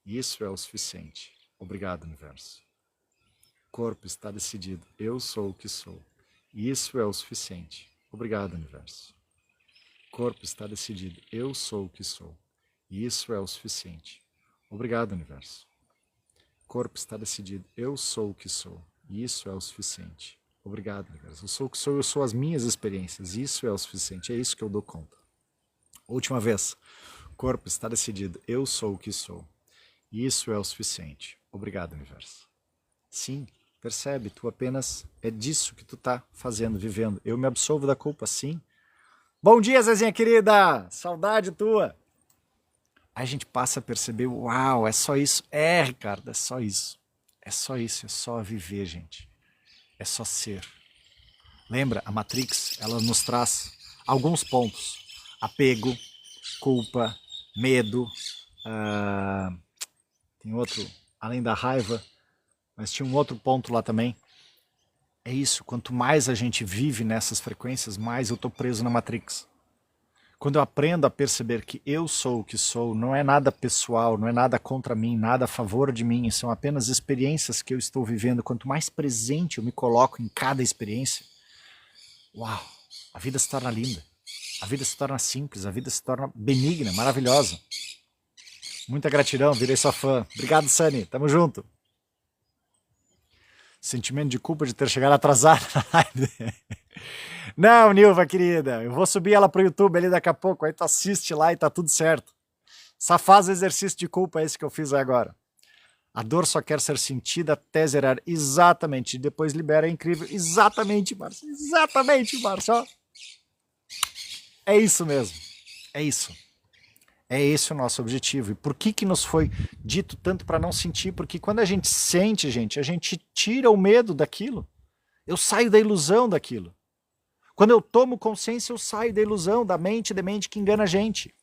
Isso é o suficiente. Obrigado, universo. Corpo, está decidido. Eu sou o que sou. Isso é o suficiente. Obrigado, universo. Corpo, está decidido. Eu sou o que sou. Isso é o suficiente. Obrigado, universo. Corpo, está decidido. Eu sou o que sou. Isso é o suficiente. Obrigado, universo. Eu sou o que sou, eu sou as minhas experiências. Isso é o suficiente. É isso que eu dou conta. Última vez. Corpo, está decidido. Eu sou o que sou. Isso é o suficiente. Obrigado, universo. Sim, percebe, tu apenas é disso que tu tá fazendo, vivendo. Eu me absolvo da culpa, sim. Bom dia, Zezinha querida! Saudade tua! Aí a gente passa a perceber, uau, é só isso. É, Ricardo, é só isso. É só isso, é só viver, gente. É só ser. Lembra, a Matrix, ela nos traz alguns pontos. Apego, culpa, medo, tem outro, além da raiva, mas tinha um outro ponto lá também, É isso, quanto mais a gente vive nessas frequências, mais eu tô preso na Matrix. Quando eu aprendo a perceber que eu sou o que sou, não é nada pessoal, não é nada contra mim, nada a favor de mim, são apenas experiências que eu estou vivendo. Quanto mais presente eu me coloco em cada experiência, uau, a vida se torna linda, a vida se torna simples, a vida se torna benigna, maravilhosa. Muita gratidão, virei sua fã. Obrigado, Sunny, tamo junto. Sentimento de culpa de ter chegado atrasado na live. Não, Nilva, querida, eu vou subir ela pro YouTube ali daqui a pouco, aí tu assiste lá e tá tudo certo. Só faz o exercício de culpa esse que eu fiz agora. A dor só quer ser sentida até zerar. Exatamente, depois libera, é incrível. Exatamente, Márcio, exatamente, Márcio. É isso mesmo, é isso. É esse o nosso objetivo. E por que nos foi dito tanto para não sentir? Porque quando a gente sente, gente, a gente tira o medo daquilo. Eu saio da ilusão daquilo. Quando eu tomo consciência, eu saio da ilusão, da mente que engana a gente.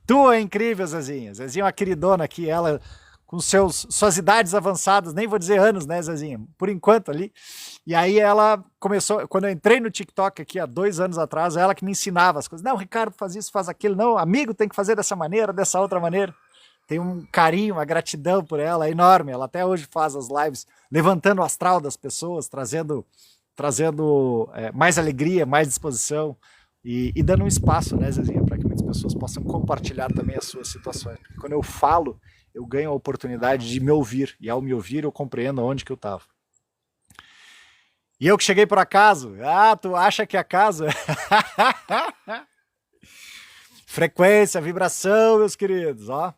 Tu é incrível, Zezinha. Zezinha é uma queridona aqui, ela com suas idades avançadas, nem vou dizer anos, né, Zezinha? Por enquanto ali. E aí ela começou, quando eu entrei no TikTok aqui há 2 anos atrás, ela que me ensinava as coisas. Não, Ricardo, faz isso, faz aquilo. Não, amigo tem que fazer dessa maneira, dessa outra maneira. Tem um carinho, uma gratidão por ela enorme. Ela até hoje faz as lives levantando o astral das pessoas, trazendo mais alegria, mais disposição e dando um espaço, né, Zezinha, para que muitas pessoas possam compartilhar também as suas situações. Porque quando eu falo, eu ganho a oportunidade de me ouvir, e ao me ouvir eu compreendo onde que eu estava. E eu que cheguei por acaso? Ah, tu acha que é acaso? Frequência, vibração, meus queridos, ó.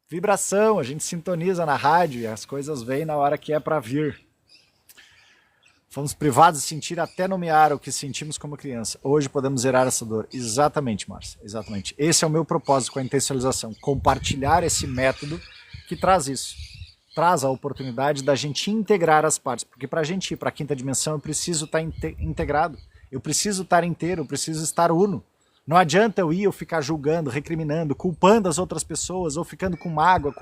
Vibração, a gente sintoniza na rádio e as coisas vêm na hora que é para vir. Fomos privados de sentir até nomear o que sentimos como criança. Hoje podemos zerar essa dor. Exatamente, Márcia, exatamente. Esse é o meu propósito com a intencionalização. Compartilhar esse método que traz isso. Traz a oportunidade da gente integrar as partes. Porque para a gente ir para a 5ª dimensão, eu preciso estar integrado. Eu preciso estar inteiro, eu preciso estar uno. Não adianta eu ficar julgando, recriminando, culpando as outras pessoas, ou ficando com mágoa,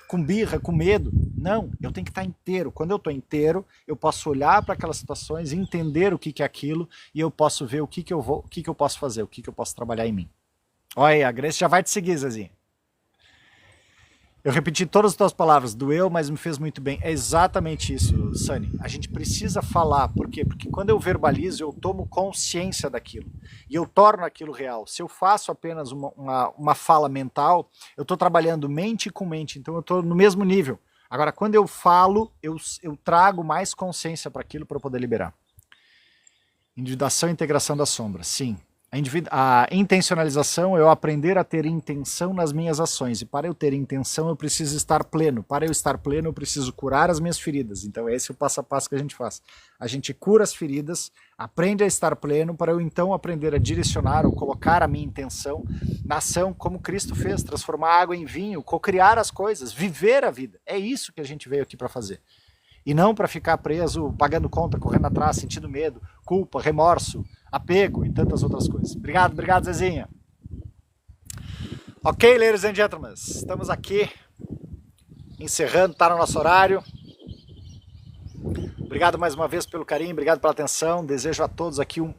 com birra, com medo. Não, eu tenho que estar inteiro. Quando eu estou inteiro, eu posso olhar para aquelas situações, entender o que é aquilo, e eu posso ver o que eu posso fazer, o que eu posso trabalhar em mim. Olha aí, a Grace já vai te seguir, Zezinha. Eu repeti todas as tuas palavras, doeu, mas me fez muito bem. É exatamente isso, Sunny. A gente precisa falar. Por quê? Porque quando eu verbalizo, eu tomo consciência daquilo. E eu torno aquilo real. Se eu faço apenas uma fala mental, eu estou trabalhando mente com mente. Então eu estou no mesmo nível. Agora, quando eu falo, eu trago mais consciência para aquilo para eu poder liberar. Individuação e integração da sombra. Sim. A intencionalização é eu aprender a ter intenção nas minhas ações. E para eu ter intenção, eu preciso estar pleno. Para eu estar pleno, eu preciso curar as minhas feridas. Então esse é o passo a passo que a gente faz. A gente cura as feridas, aprende a estar pleno, para eu então aprender a direcionar ou colocar a minha intenção na ação, como Cristo fez, transformar água em vinho, cocriar as coisas, viver a vida. É isso que a gente veio aqui para fazer. E não para ficar preso, pagando conta, correndo atrás, sentindo medo, culpa, remorso, apego e tantas outras coisas. Obrigado, Zezinha. Ok, ladies and gentlemen, estamos aqui encerrando, tá no nosso horário. Obrigado mais uma vez pelo carinho, obrigado pela atenção. Desejo a todos aqui um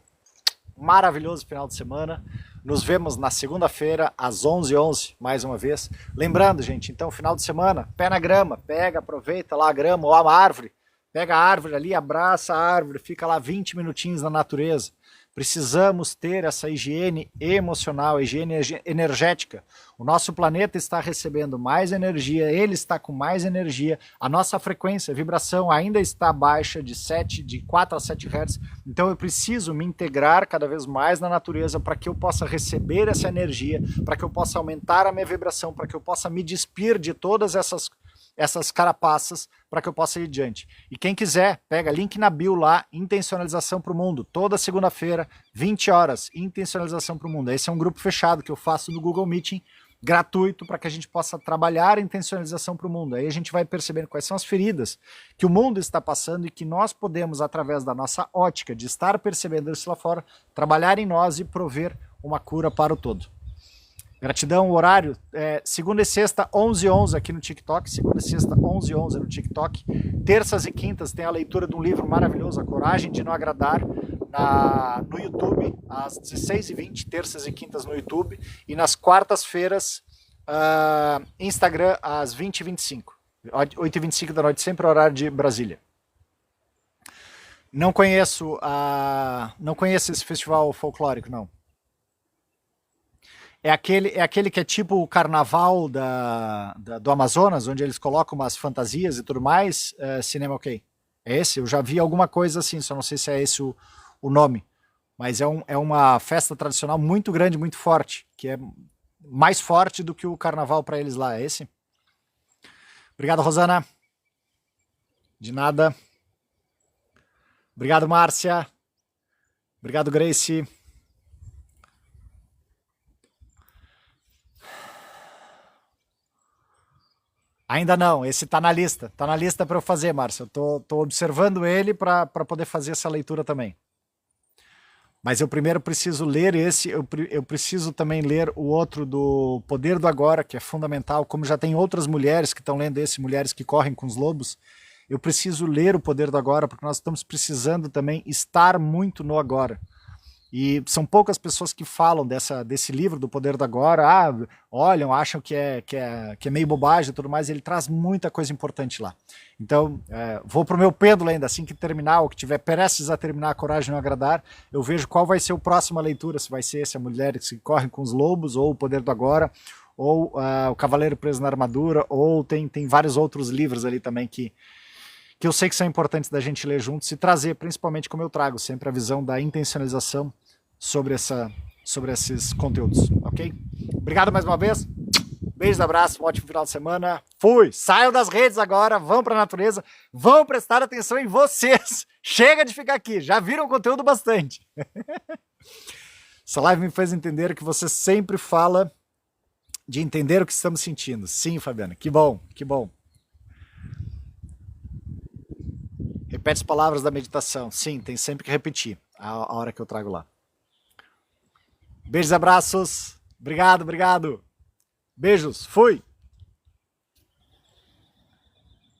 maravilhoso final de semana. Nos vemos na segunda-feira, às 11h11, mais uma vez. Lembrando, gente, então, final de semana, pé na grama, pega, aproveita lá a grama ou a árvore, pega a árvore ali, abraça a árvore, fica lá 20 minutinhos na natureza. Precisamos ter essa higiene emocional, higiene energética. O nosso planeta está recebendo mais energia, ele está com mais energia, a nossa frequência, a vibração ainda está baixa de 4 a 7 Hz. Então eu preciso me integrar cada vez mais na natureza para que eu possa receber essa energia, para que eu possa aumentar a minha vibração, para que eu possa me despir de todas essas carapaças para que eu possa ir adiante. E quem quiser, pega link na bio lá, Intencionalização para o Mundo, toda segunda-feira, 20 horas, Intencionalização para o Mundo. Esse é um grupo fechado que eu faço no Google Meeting, gratuito, para que a gente possa trabalhar a intencionalização para o mundo. Aí a gente vai percebendo quais são as feridas que o mundo está passando e que nós podemos, através da nossa ótica de estar percebendo isso lá fora, trabalhar em nós e prover uma cura para o todo. Gratidão, o horário, segunda e sexta, 11h11 aqui no TikTok, segunda e sexta, 11h11 no TikTok, terças e quintas tem a leitura de um livro maravilhoso, A Coragem de Não Agradar, no YouTube, às 16h20, terças e quintas no YouTube, e nas quartas-feiras, Instagram, às 20h25, 8h25 da noite, sempre horário de Brasília. Não conheço esse festival folclórico, não. É aquele que é tipo o carnaval do Amazonas, onde eles colocam umas fantasias e tudo mais, Cinema OK. É esse? Eu já vi alguma coisa assim, só não sei se é esse o nome. Mas é uma festa tradicional muito grande, muito forte, que é mais forte do que o carnaval para eles lá. É esse? Obrigado, Rosana. De nada. Obrigado, Márcia. Obrigado, Grace. Ainda não, esse tá na lista para eu fazer, Márcio. Eu tô observando ele para poder fazer essa leitura também. Mas eu primeiro preciso ler esse, eu preciso também ler o outro do Poder do Agora, que é fundamental, como já tem outras mulheres que estão lendo esse, Mulheres que Correm com os Lobos, eu preciso ler o Poder do Agora, porque nós estamos precisando também estar muito no agora. E são poucas pessoas que falam desse livro do Poder do Agora, olham, acham que é meio bobagem e tudo mais, ele traz muita coisa importante lá. Então, vou pro meu pêndulo ainda, assim que terminar, ou que tiver prestes a terminar A Coragem de Não Agradar, eu vejo qual vai ser a próxima leitura, se vai ser esse, A Mulheres que Correm com os Lobos, ou O Poder do Agora, ou O Cavaleiro Preso na Armadura, ou tem vários outros livros ali também que eu sei que são importantes da gente ler juntos e trazer, principalmente como eu trago sempre a visão da intencionalização sobre esses conteúdos, ok? Obrigado mais uma vez, beijos, abraço, um ótimo final de semana, fui! Saiam das redes agora, vão para a natureza, vão prestar atenção em vocês, chega de ficar aqui, já viram conteúdo bastante. Essa live me fez entender que você sempre fala de entender o que estamos sentindo. Sim, Fabiana, que bom, que bom. Repete as palavras da meditação. Sim, tem sempre que repetir a hora que eu trago lá. Beijos, abraços. Obrigado, obrigado. Beijos, fui!